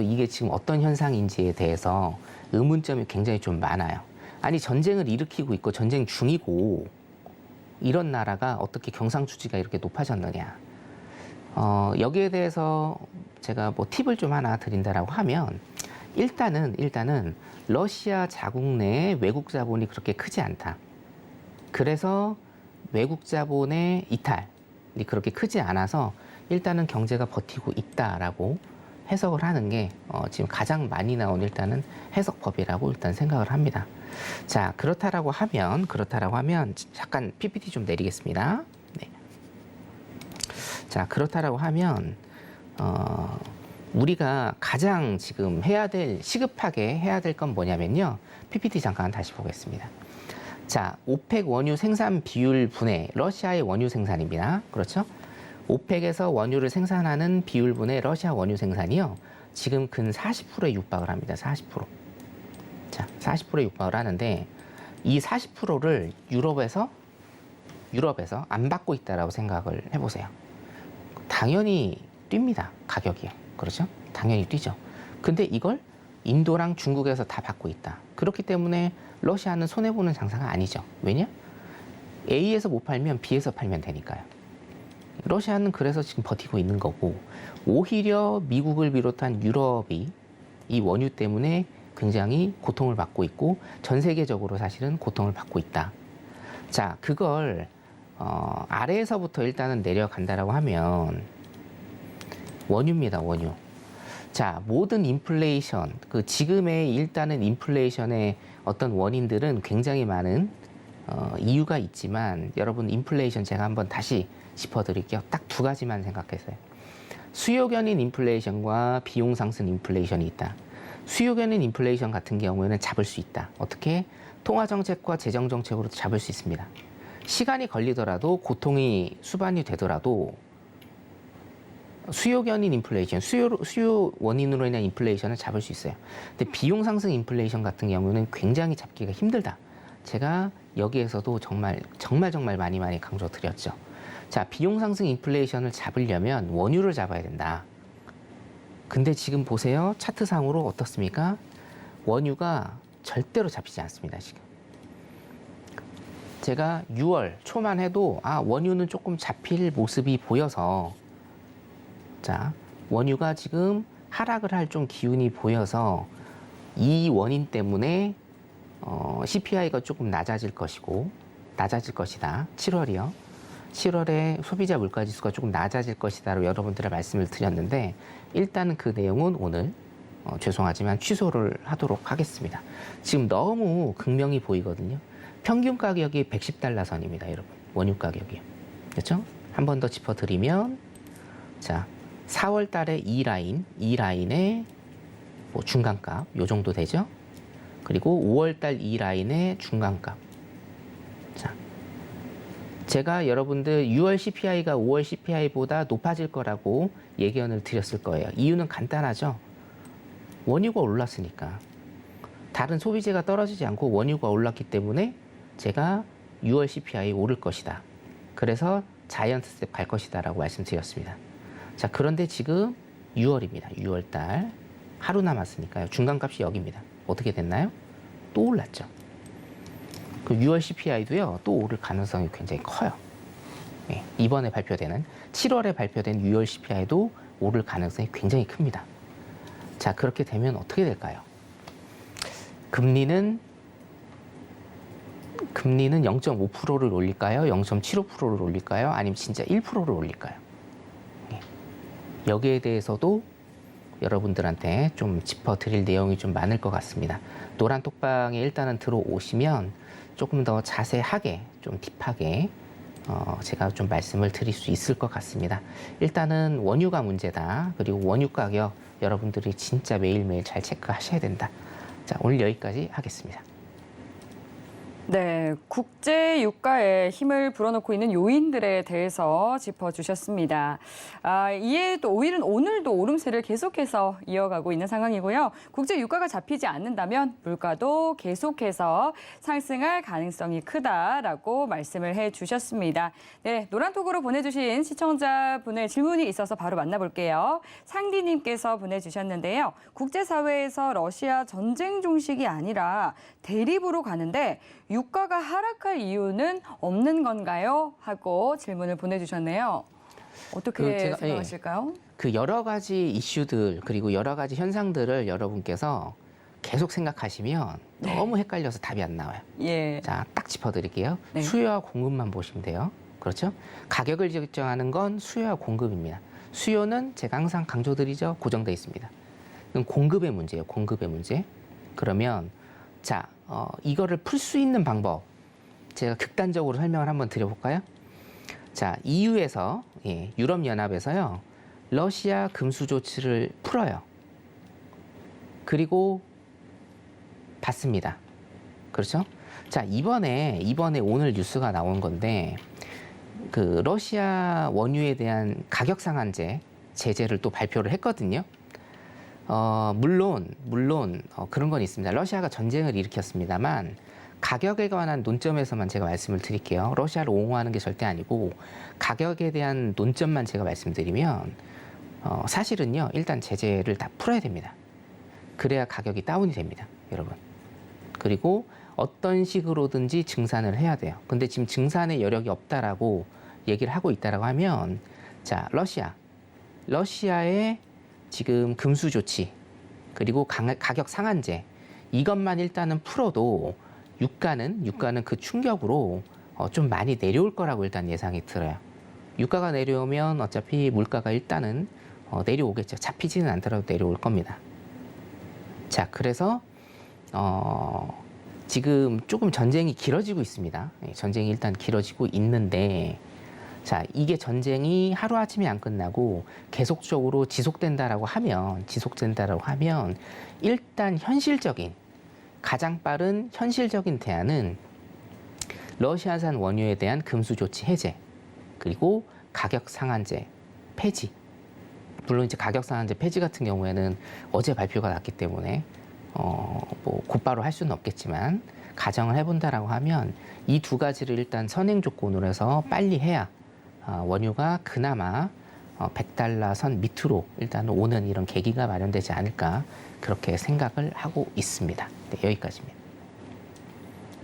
이게 지금 어떤 현상인지에 대해서 의문점이 굉장히 좀 많아요. 아니 전쟁을 일으키고 있고 전쟁 중이고 이런 나라가 어떻게 경상 수지가 이렇게 높아졌느냐. 여기에 대해서 제가 뭐 팁을 좀 하나 드린다라고 하면 일단은 러시아 자국 내에 외국 자본이 그렇게 크지 않다. 그래서 외국 자본의 이탈이 그렇게 크지 않아서 일단은 경제가 버티고 있다라고 해석을 하는 게 지금 가장 많이 나온 일단은 해석법이라고 일단 생각을 합니다. 자, 그렇다라고 하면 잠깐 PPT 좀 내리겠습니다. 네. 자, 그렇다라고 하면 우리가 가장 지금 시급하게 해야 될 건 뭐냐면요. PPT 잠깐 다시 보겠습니다. 자, 오펙 원유 생산 비율 분해, 러시아의 원유 생산입니다. 그렇죠? 오펙에서 원유를 생산하는 비율 분해 러시아 원유 생산이요. 지금 근 40%에 육박을 합니다. 40%. 자, 40%에 육박을 하는데 이 40%를 유럽에서 안 받고 있다라고 생각을 해보세요. 당연히 뜁니다. 가격이요. 그렇죠? 당연히 뛰죠. 근데 이걸 인도랑 중국에서 다 받고 있다. 그렇기 때문에 러시아는 손해보는 장사가 아니죠. 왜냐? A에서 못 팔면 B에서 팔면 되니까요. 러시아는 그래서 지금 버티고 있는 거고, 오히려 미국을 비롯한 유럽이 이 원유 때문에 굉장히 고통을 받고 있고 전 세계적으로 사실은 고통을 받고 있다. 자, 그걸 아래에서부터 일단은 내려간다라고 하면 원유입니다. 원유. 자, 모든 인플레이션, 지금의 일단은 인플레이션의 어떤 원인들은 굉장히 많은 이유가 있지만, 여러분 인플레이션 제가 한번 다시 짚어드릴게요. 딱 두 가지만 생각했어요. 수요견인 인플레이션과 비용 상승 인플레이션이 있다. 수요견인 인플레이션 같은 경우에는 잡을 수 있다. 어떻게? 통화정책과 재정정책으로 잡을 수 있습니다. 시간이 걸리더라도, 고통이 수반이 되더라도 수요견인 인플레이션, 수요 원인으로 인한 인플레이션을 잡을 수 있어요. 근데 비용 상승 인플레이션 같은 경우는 굉장히 잡기가 힘들다. 제가 여기에서도 정말 많이 강조드렸죠. 자, 비용 상승 인플레이션을 잡으려면 원유를 잡아야 된다. 근데 지금 보세요. 차트상으로 어떻습니까? 원유가 절대로 잡히지 않습니다, 지금. 제가 6월 초만 해도 원유는 조금 잡힐 모습이 보여서, 자, 원유가 지금 하락을 할 좀 기운이 보여서 이 원인 때문에 CPI가 조금 낮아질 것이다. 7월이요. 7월에 소비자 물가지수가 조금 낮아질 것이다라고 여러분들의 말씀을 드렸는데, 일단은 그 내용은 오늘 죄송하지만 취소를 하도록 하겠습니다. 지금 너무 극명히 보이거든요. 평균 가격이 110달러 선입니다, 여러분. 원유 가격이요. 그렇죠? 한 번 더 짚어드리면, 자, 4월 달에 이 라인의 뭐 중간값, 요 정도 되죠? 그리고 5월 달 이 라인의 중간값. 자, 제가 여러분들 6월 CPI가 5월 CPI보다 높아질 거라고 예견을 드렸을 거예요. 이유는 간단하죠. 원유가 올랐으니까. 다른 소비재가 떨어지지 않고 원유가 올랐기 때문에 제가 6월 CPI 오를 것이다. 그래서 자이언트 스텝 갈 것이다 라고 말씀드렸습니다. 자, 그런데 지금 6월입니다. 6월 달. 하루 남았으니까요. 중간값이 여기입니다. 어떻게 됐나요? 또 올랐죠. 그 6월 CPI도요, 또 오를 가능성이 굉장히 커요. 네, 이번에 발표되는 7월에 발표된 6월 CPI도 오를 가능성이 굉장히 큽니다. 자, 그렇게 되면 어떻게 될까요? 금리는 0.5%를 올릴까요? 0.75%를 올릴까요? 아니면 진짜 1%를 올릴까요? 네. 여기에 대해서도 여러분들한테 좀 짚어드릴 내용이 좀 많을 것 같습니다. 노란 톡방에 일단은 들어오시면 조금 더 자세하게, 좀 딥하게 제가 좀 말씀을 드릴 수 있을 것 같습니다. 일단은 원유가 문제다. 그리고 원유 가격 여러분들이 진짜 매일매일 잘 체크하셔야 된다. 자, 오늘 여기까지 하겠습니다. 네, 국제 유가에 힘을 불어넣고 있는 요인들에 대해서 짚어주셨습니다. 이에 또 오늘도 오름세를 계속해서 이어가고 있는 상황이고요. 국제 유가가 잡히지 않는다면 물가도 계속해서 상승할 가능성이 크다라고 말씀을 해주셨습니다. 네, 노란톡으로 보내주신 시청자분의 질문이 있어서 바로 만나볼게요. 상디님께서 보내주셨는데요. 국제사회에서 러시아 전쟁 종식이 아니라 대립으로 가는데 유가가 하락할 이유는 없는 건가요? 하고 질문을 보내주셨네요. 어떻게 생각하실까요? 그 여러 가지 이슈들 그리고 여러 가지 현상들을 여러분께서 계속 생각하시면 너무 헷갈려서 답이 안 나와요. 예. 자, 딱 짚어드릴게요. 네. 수요와 공급만 보시면 돼요. 그렇죠? 가격을 결정하는 건 수요와 공급입니다. 수요는 제가 항상 강조드리죠. 고정돼 있습니다. 이건 공급의 문제예요. 공급의 문제. 그러면 자, 이거를 풀 수 있는 방법 제가 극단적으로 설명을 한번 드려볼까요? 자, EU에서 유럽연합에서요 러시아 금수 조치를 풀어요. 그리고 받습니다. 그렇죠? 자, 이번에 오늘 뉴스가 나온 건데 그 러시아 원유에 대한 가격 상한제 제재를 또 발표를 했거든요. 물론 그런 건 있습니다. 러시아가 전쟁을 일으켰습니다만 가격에 관한 논점에서만 제가 말씀을 드릴게요. 러시아를 옹호하는 게 절대 아니고 가격에 대한 논점만 제가 말씀드리면 사실은요. 일단 제재를 다 풀어야 됩니다. 그래야 가격이 다운이 됩니다. 여러분. 그리고 어떤 식으로든지 증산을 해야 돼요. 근데 지금 증산의 여력이 없다라고 얘기를 하고 있다라고 하면 자, 러시아의 지금 금수 조치 그리고 가격 상한제 이것만 일단은 풀어도 유가는 그 충격으로 좀 많이 내려올 거라고 일단 예상이 들어요. 유가가 내려오면 어차피 물가가 일단은 내려오겠죠. 잡히지는 않더라도 내려올 겁니다. 자, 그래서 지금 조금 전쟁이 길어지고 있습니다. 전쟁이 일단 길어지고 있는데 자, 이게 전쟁이 하루아침에 안 끝나고 계속적으로 지속된다라고 하면 일단 가장 빠른 현실적인 대안은 러시아산 원유에 대한 금수 조치 해제 그리고 가격 상한제 폐지. 물론 이제 가격 상한제 폐지 같은 경우에는 어제 발표가 났기 때문에 뭐 곧바로 할 수는 없겠지만 가정을 해본다라고 하면 이 두 가지를 일단 선행 조건으로 해서 빨리 해야 원유가 그나마 100달러 선 밑으로 일단 오는 이런 계기가 마련되지 않을까 그렇게 생각을 하고 있습니다. 네, 여기까지입니다.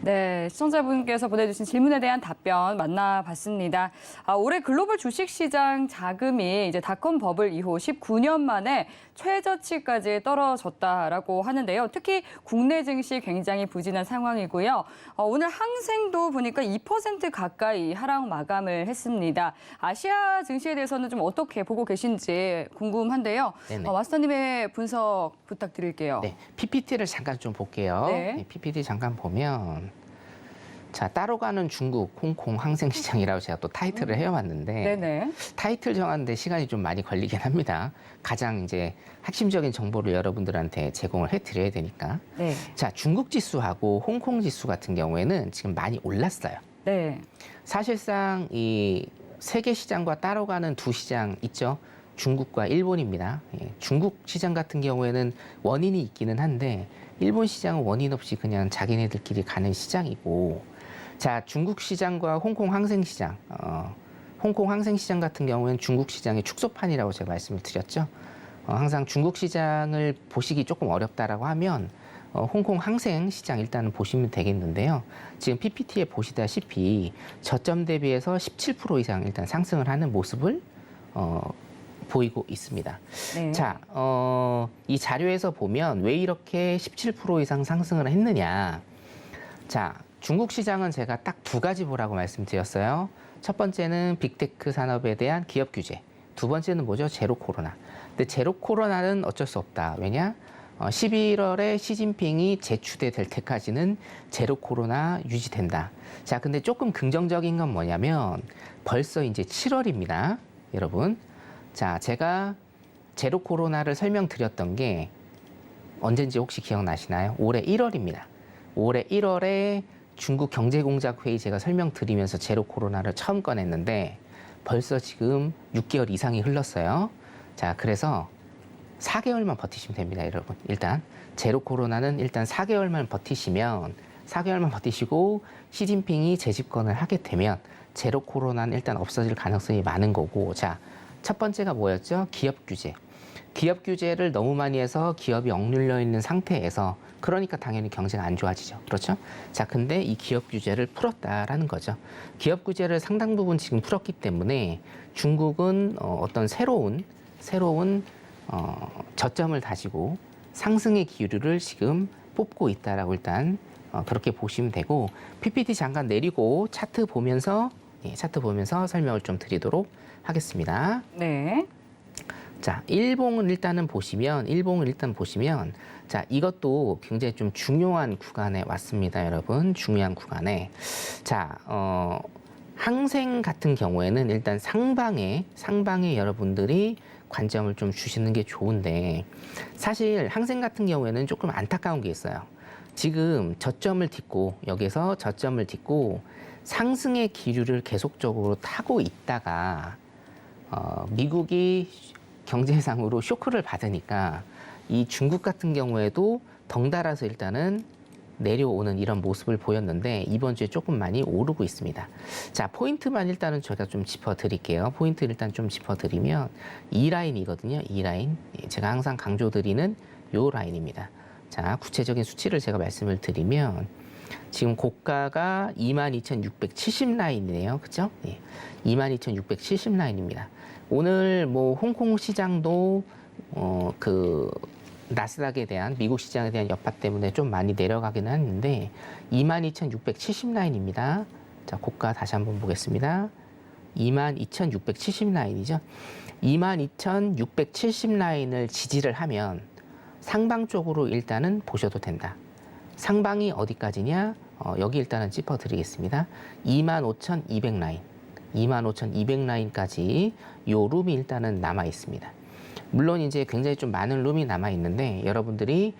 네, 시청자분께서 보내주신 질문에 대한 답변 만나봤습니다. 올해 글로벌 주식시장 자금이 이제 닷컴 버블 이후 19년 만에 최저치까지 떨어졌다라고 하는데요. 특히 국내 증시 굉장히 부진한 상황이고요. 오늘 항생도 보니까 2% 가까이 하락 마감을 했습니다. 아시아 증시에 대해서는 좀 어떻게 보고 계신지 궁금한데요. 마스터님의 분석 부탁드릴게요. 네, PPT를 잠깐 좀 볼게요. 네. PPT 잠깐 보면 자, 따로 가는 중국, 홍콩 항생시장이라고 제가 또 타이틀을 해왔는데 네네. 타이틀 정하는데 시간이 좀 많이 걸리긴 합니다. 가장 이제 핵심적인 정보를 여러분들한테 제공을 해드려야 되니까. 네. 자, 중국 지수하고 홍콩 지수 같은 경우에는 지금 많이 올랐어요. 네. 사실상 이 세계 시장과 따로 가는 두 시장 있죠. 중국과 일본입니다. 중국 시장 같은 경우에는 원인이 있기는 한데 일본 시장은 원인 없이 그냥 자기네들끼리 가는 시장이고 자, 중국 시장과 홍콩 항생시장, 홍콩 항생시장 같은 경우에는 중국 시장의 축소판이라고 제가 말씀을 드렸죠. 항상 중국 시장을 보시기 조금 어렵다라고 하면 홍콩 항생시장 일단은 보시면 되겠는데요. 지금 PPT에 보시다시피 저점 대비해서 17% 이상 일단 상승을 하는 모습을 보이고 있습니다. 네. 자, 이 자료에서 보면 왜 이렇게 17% 이상 상승을 했느냐. 자, 중국 시장은 제가 딱 두 가지 보라고 말씀드렸어요. 첫 번째는 빅테크 산업에 대한 기업 규제. 두 번째는 뭐죠? 제로 코로나. 근데 제로 코로나는 어쩔 수 없다. 왜냐? 11월에 시진핑이 재추대 될 때까지는 제로 코로나 유지된다. 자, 근데 조금 긍정적인 건 뭐냐면 벌써 이제 7월입니다. 여러분. 자, 제가 제로 코로나를 설명드렸던 게 언젠지 혹시 기억나시나요? 올해 1월입니다. 올해 1월에 중국 경제공작 회의 제가 설명드리면서 제로 코로나를 처음 꺼냈는데 벌써 지금 6개월 이상이 흘렀어요. 자, 그래서 4개월만 버티시면 됩니다, 여러분. 일단 제로 코로나는 일단 4개월만 버티시고 시진핑이 재집권을 하게 되면 제로 코로나는 일단 없어질 가능성이 많은 거고, 자, 첫 번째가 뭐였죠? 기업 규제. 기업 규제를 너무 많이 해서 기업이 억눌려 있는 상태에서 그러니까 당연히 경제가 안 좋아지죠. 그렇죠? 자, 근데 이 기업 규제를 풀었다라는 거죠. 기업 규제를 상당 부분 지금 풀었기 때문에 중국은 어떤 새로운 저점을 다지고 상승의 기류를 지금 뽑고 있다라고 일단 그렇게 보시면 되고, PPT 잠깐 내리고 차트 보면서 설명을 좀 드리도록 하겠습니다. 네. 자, 일봉을 일단 보시면, 자, 이것도 굉장히 좀 중요한 구간에 왔습니다, 여러분. 중요한 구간에. 자, 항생 같은 경우에는 일단 상방에 여러분들이 관점을 좀 주시는 게 좋은데, 사실 항생 같은 경우에는 조금 안타까운 게 있어요. 지금 여기서 저점을 딛고 상승의 기류를 계속적으로 타고 있다가 미국이 경제상으로 쇼크를 받으니까 이 중국 같은 경우에도 덩달아서 일단은 내려오는 이런 모습을 보였는데 이번 주에 조금 많이 오르고 있습니다. 자, 포인트만 일단은 제가 좀 짚어드릴게요. 포인트 일단 좀 짚어드리면 이 라인이거든요. 이 라인. 제가 항상 강조드리는 요 라인입니다. 자, 구체적인 수치를 제가 말씀을 드리면 지금 고가가 22,670 라인이네요. 그죠? 네. 22,670 라인입니다. 오늘 뭐 홍콩 시장도 그 나스닥에 대한 미국 시장에 대한 여파 때문에 좀 많이 내려가긴 했는데 22,670 라인입니다. 자, 고가 다시 한번 보겠습니다. 22,670 라인이죠. 22,670 라인을 지지를 하면 상방 쪽으로 일단은 보셔도 된다. 상방이 어디까지냐? 여기 일단은 짚어드리겠습니다. 25,200 라인. 25,200 라인까지 요 룸이 일단은 남아 있습니다. 물론 이제 굉장히 좀 많은 룸이 남아 있는데 여러분들이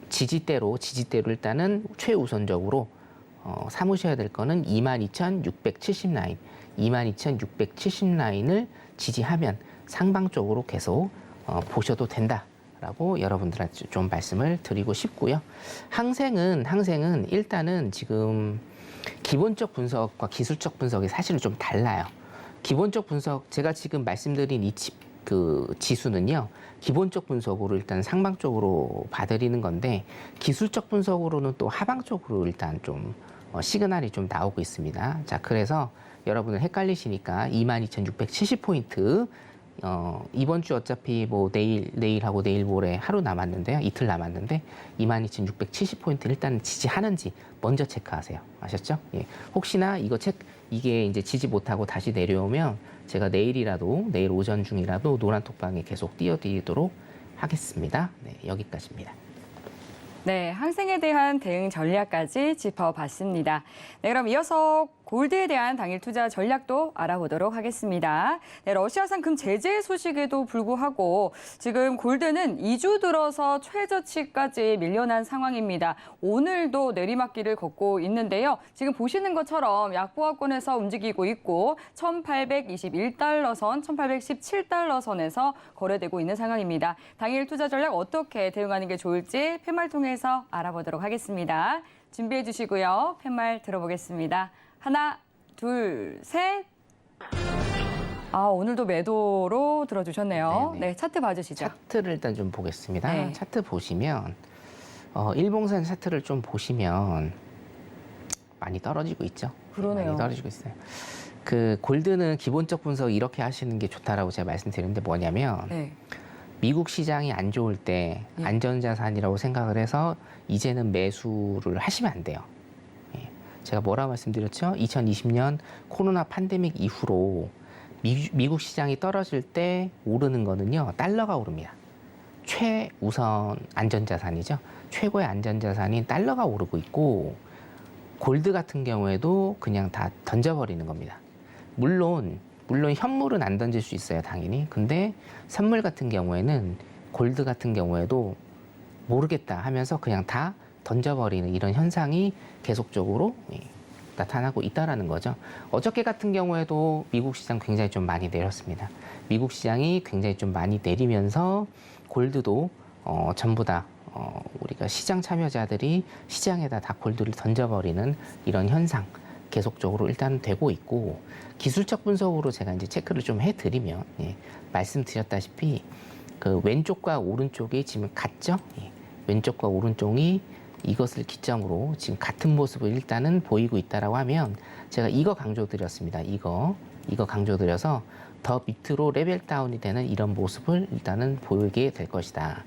지지대로 일단은 최우선적으로 삼으셔야 될 거는 22,670 라인, 22,670 라인을 지지하면 상방 쪽으로 계속 보셔도 된다라고 여러분들한테 좀 말씀을 드리고 싶고요. 항생은 일단은 지금 기본적 분석과 기술적 분석이 사실은 좀 달라요. 기본적 분석, 제가 지금 말씀드린 이 지수는요, 기본적 분석으로 일단 상방 쪽으로 봐드리는 건데, 기술적 분석으로는 또 하방 쪽으로 일단 좀 시그널이 좀 나오고 있습니다. 자, 그래서 여러분들 헷갈리시니까 22,670포인트, 이번 주 어차피 뭐 내일하고 내일 모레 하루 남았는데요. 이틀 남았는데 22,670포인트 일단 지지하는지 먼저 체크하세요. 아셨죠? 예. 혹시나 이게 이제 지지 못하고 다시 내려오면 제가 내일 오전 중이라도 노란 톡방에 계속 띄워드리도록 하겠습니다. 네, 여기까지입니다. 네, 항생에 대한 대응 전략까지 짚어봤습니다. 네, 그럼 이어서 골드에 대한 당일 투자 전략도 알아보도록 하겠습니다. 네, 러시아산 금 제재 소식에도 불구하고 지금 골드는 2주 들어서 최저치까지 밀려난 상황입니다. 오늘도 내리막길을 걷고 있는데요. 지금 보시는 것처럼 약보합권에서 움직이고 있고 1,821달러 선, 1,817달러 선에서 거래되고 있는 상황입니다. 당일 투자 전략 어떻게 대응하는 게 좋을지 팻말 통해서 알아보도록 하겠습니다. 준비해 주시고요. 팻말 들어보겠습니다. 하나, 둘, 셋. 오늘도 매도로 들어주셨네요. 네네. 네, 차트 봐주시죠. 차트를 일단 좀 보겠습니다. 네. 차트 보시면 일봉산 차트를 좀 보시면 많이 떨어지고 있죠. 그러네요. 많이 떨어지고 있어요. 그 골드는 기본적 분석 이렇게 하시는 게 좋다라고 제가 말씀드리는데 뭐냐면 네. 미국 시장이 안 좋을 때 예. 안전자산이라고 생각을 해서 이제는 매수를 하시면 안 돼요. 예. 제가 뭐라고 말씀드렸죠? 2020년 코로나 팬데믹 이후로 미국 시장이 떨어질 때 오르는 거는요, 달러가 오릅니다. 최우선 안전자산이죠. 최고의 안전자산인 달러가 오르고 있고, 골드 같은 경우에도 그냥 다 던져버리는 겁니다. 물론 현물은 안 던질 수 있어요, 당연히. 근데 선물 같은 경우에는 골드 같은 경우에도 모르겠다 하면서 그냥 다 던져버리는 이런 현상이 계속적으로 나타나고 있다라는 거죠. 어저께 같은 경우에도 미국 시장 굉장히 좀 많이 내렸습니다. 미국 시장이 굉장히 좀 많이 내리면서 골드도 전부 다 우리가 시장 참여자들이 시장에다 다 골드를 던져버리는 이런 현상 계속적으로 일단 되고 있고, 기술적 분석으로 제가 이제 체크를 좀 해드리면 말씀드렸다시피 그 왼쪽과 오른쪽이 지금 같죠? 왼쪽과 오른쪽이 이것을 기점으로 지금 같은 모습을 일단은 보이고 있다라고 하면, 제가 이거 강조드렸습니다. 이거 강조드려서 더 밑으로 레벨 다운이 되는 이런 모습을 일단은 보이게 될 것이다.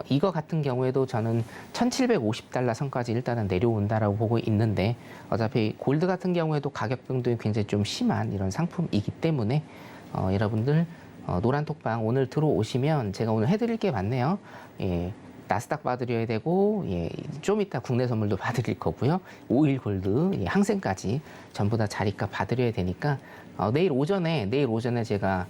이거 같은 경우에도 저는 1750달러 선까지 일단은 내려온다라고 보고 있는데, 어차피 골드 같은 경우에도 가격 변동이 굉장히 좀 심한 이런 상품이기 때문에 여러분들 노란톡방 오늘 들어오시면 제가 오늘 해드릴 게 많네요. 나스닥 받으려야 되고, 좀 이따 국내 선물도 받으릴 거고요. 5일 골드, 항생까지 전부 다 자리값 받으려야 되니까 내일 오전에 제가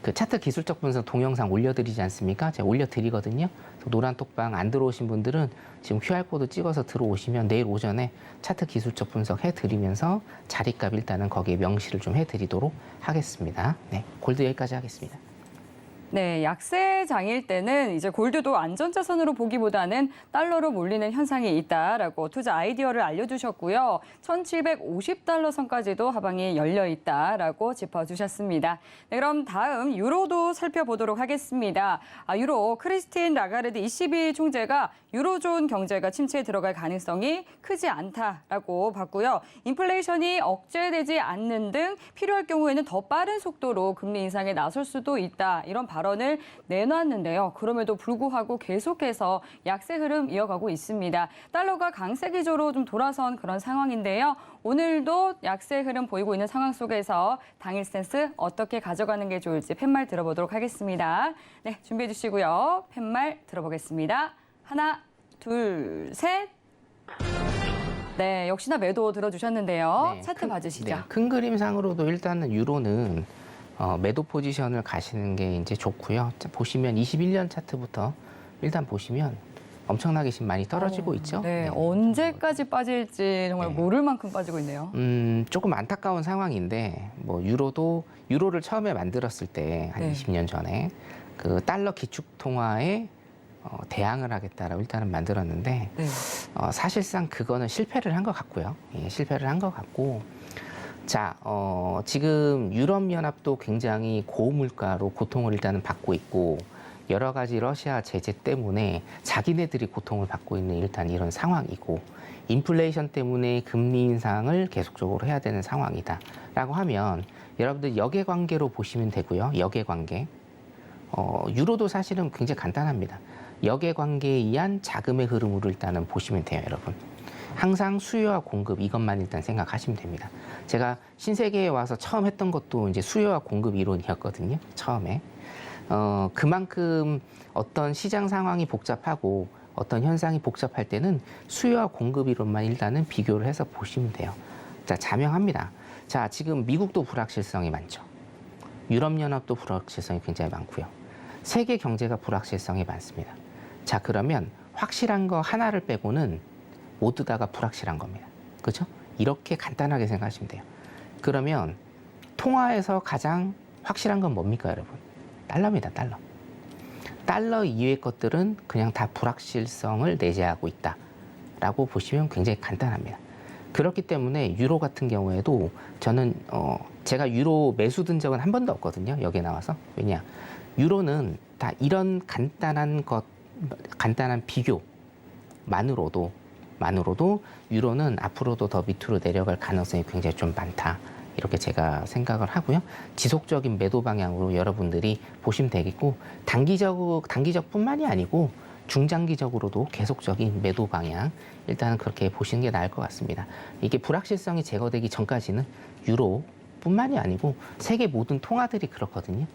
그 차트 기술적 분석 동영상 올려드리지 않습니까? 제가 올려드리거든요. 노란톡방 안 들어오신 분들은 지금 QR코드 찍어서 들어오시면 내일 오전에 차트 기술적 분석 해드리면서 자리값 일단은 거기에 명시를 좀 해드리도록 하겠습니다. 네, 골드 여기까지 하겠습니다. 네, 약세장일 때는 이제 골드도 안전자산으로 보기보다는 달러로 몰리는 현상이 있다라고 투자 아이디어를 알려주셨고요. 1750달러 선까지도 하방이 열려 있다라고 짚어주셨습니다. 네, 그럼 다음 유로도 살펴보도록 하겠습니다. 유로 크리스틴 라가르드 ECB 총재가 유로존 경제가 침체에 들어갈 가능성이 크지 않다라고 봤고요. 인플레이션이 억제되지 않는 등 필요할 경우에는 더 빠른 속도로 금리 인상에 나설 수도 있다. 이런 발언을 내놨는데요. 그럼에도 불구하고 계속해서 약세 흐름 이어가고 있습니다. 달러가 강세 기조로 좀 돌아선 그런 상황인데요. 오늘도 약세 흐름 보이고 있는 상황 속에서 당일 스탠스 어떻게 가져가는 게 좋을지 팻말 들어보도록 하겠습니다. 네, 준비해 주시고요. 팻말 들어보겠습니다. 하나, 둘, 셋. 네, 역시나 매도 들어주셨는데요. 네, 차트 봐주시죠. 큰 그림상으로도 일단은 유로는 매도 포지션을 가시는 게 이제 좋고요. 자, 보시면 21년 차트부터 일단 보시면 엄청나게 지금 많이 떨어지고 있죠. 네, 언제까지 빠질지 정말 네. 모를 만큼 빠지고 있네요. 조금 안타까운 상황인데, 뭐 유로를 처음에 만들었을 때 한 네. 20년 전에 그 달러 기축 통화에 대항을 하겠다라고 일단은 만들었는데, 네. 사실상 그거는 실패를 한 것 같고요. 실패를 한 것 같고, 자, 지금 유럽연합도 굉장히 고물가로 고통을 일단은 받고 있고, 여러 가지 러시아 제재 때문에 자기네들이 고통을 받고 있는 일단 이런 상황이고, 인플레이션 때문에 금리 인상을 계속적으로 해야 되는 상황이다라고 하면 여러분들 역외관계로 보시면 되고요. 역외관계. 유로도 사실은 굉장히 간단합니다. 역외관계에 의한 자금의 흐름으로 일단은 보시면 돼요, 여러분. 항상 수요와 공급 이것만 일단 생각하시면 됩니다. 제가 신세계에 와서 처음 했던 것도 이제 수요와 공급 이론이었거든요. 처음에. 그만큼 어떤 시장 상황이 복잡하고 어떤 현상이 복잡할 때는 수요와 공급 이론만 일단은 비교를 해서 보시면 돼요. 자, 자명합니다. 자, 지금 미국도 불확실성이 많죠. 유럽연합도 불확실성이 굉장히 많고요. 세계 경제가 불확실성이 많습니다. 자, 그러면 확실한 거 하나를 빼고는 모두 다가 불확실한 겁니다. 그렇죠? 이렇게 간단하게 생각하시면 돼요. 그러면 통화에서 가장 확실한 건 뭡니까, 여러분? 달러입니다, 달러. 달러 이외의 것들은 그냥 다 불확실성을 내재하고 있다라고 보시면 굉장히 간단합니다. 그렇기 때문에 유로 같은 경우에도 저는 제가 유로 매수 든 적은 한 번도 없거든요. 여기에 나와서. 왜냐? 유로는 다 이런 간단한 비교만으로도 유로는 앞으로도 더 밑으로 내려갈 가능성이 굉장히 좀 많다. 이렇게 제가 생각을 하고요. 지속적인 매도 방향으로 여러분들이 보시면 되겠고, 단기적뿐만이 아니고 중장기적으로도 계속적인 매도 방향 일단은 그렇게 보시는 게 나을 것 같습니다. 이게 불확실성이 제거되기 전까지는 유로뿐만이 아니고 세계 모든 통화들이 그렇거든요.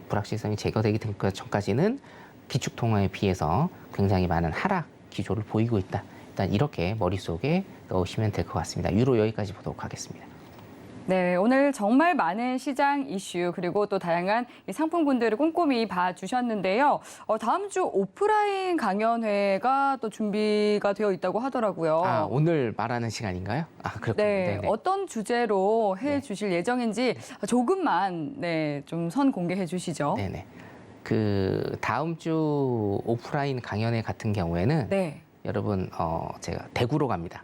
불확실성이 제거되기 전까지는 기축 통화에 비해서 굉장히 많은 하락 기조를 보이고 있다. 일단 이렇게 머릿속에 넣으시면 될 것 같습니다. 유로 여기까지 보도록 하겠습니다. 네, 오늘 정말 많은 시장 이슈 그리고 또 다양한 이 상품군들을 꼼꼼히 봐주셨는데요. 다음 주 오프라인 강연회가 또 준비가 되어 있다고 하더라고요. 아, 오늘 말하는 시간인가요? 아, 그렇군요. 네, 네네. 어떤 주제로 해주실 예정인지 조금만 좀 선 공개해 주시죠. 네네. 그 다음 주 오프라인 강연회 같은 경우에는 네. 여러분 제가 대구로 갑니다.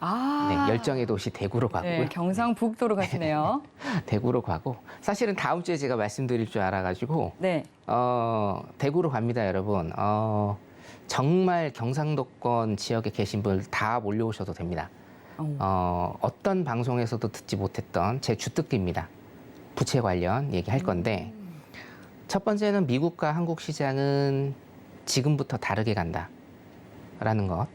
아, 네, 열정의 도시 대구로 가고요. 네, 경상북도로 가시네요. 대구로 가고 사실은 다음 주에 제가 말씀드릴 줄 알아가지고 네. 대구로 갑니다, 여러분. 정말 경상도권 지역에 계신 분 다 몰려오셔도 됩니다. 어떤 방송에서도 듣지 못했던 제 주특기입니다. 부채 관련 얘기할 건데 첫 번째는 미국과 한국 시장은 지금부터 다르게 간다라는 것.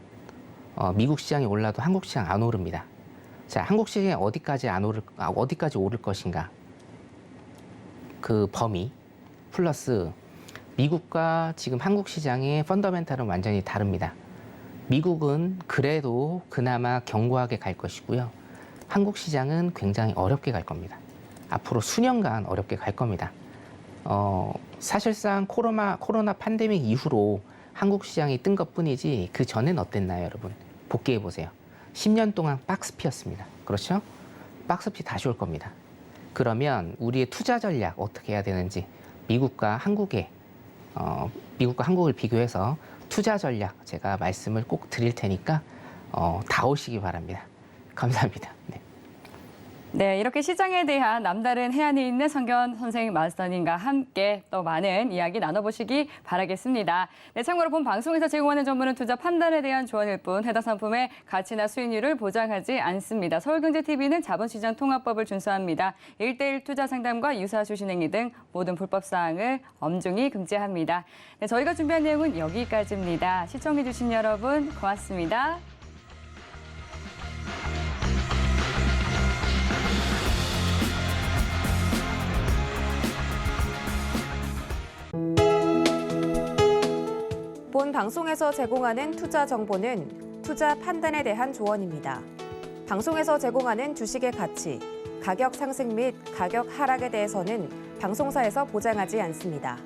미국 시장이 올라도 한국 시장 안 오릅니다. 자, 한국 시장이 어디까지 오를 것인가? 그 범위 플러스 미국과 지금 한국 시장의 펀더멘탈은 완전히 다릅니다. 미국은 그래도 그나마 견고하게 갈 것이고요. 한국 시장은 굉장히 어렵게 갈 겁니다. 앞으로 수년간 어렵게 갈 겁니다. 사실상 코로나 팬데믹 이후로 한국 시장이 뜬 것뿐이지 그 전엔 어땠나요, 여러분? 복귀해 보세요. 10년 동안 박스피였습니다. 그렇죠? 박스피 다시 올 겁니다. 그러면 우리의 투자 전략 어떻게 해야 되는지 미국과 한국을 비교해서 투자 전략 제가 말씀을 꼭 드릴 테니까 다 오시기 바랍니다. 감사합니다. 네. 네, 이렇게 시장에 대한 남다른 해안이 있는 성견 선생 마스터님과 함께 또 많은 이야기 나눠보시기 바라겠습니다. 네, 참고로 본 방송에서 제공하는 정보는 투자 판단에 대한 조언일 뿐 해당 상품의 가치나 수익률을 보장하지 않습니다. 서울경제TV는 자본시장 통합법을 준수합니다. 1:1 투자 상담과 유사 수신 행위 등 모든 불법 사항을 엄중히 금지합니다. 네, 저희가 준비한 내용은 여기까지입니다. 시청해주신 여러분 고맙습니다. 본 방송에서 제공하는 투자 정보는 투자 판단에 대한 조언입니다. 방송에서 제공하는 주식의 가치, 가격 상승 및 가격 하락에 대해서는 방송사에서 보장하지 않습니다.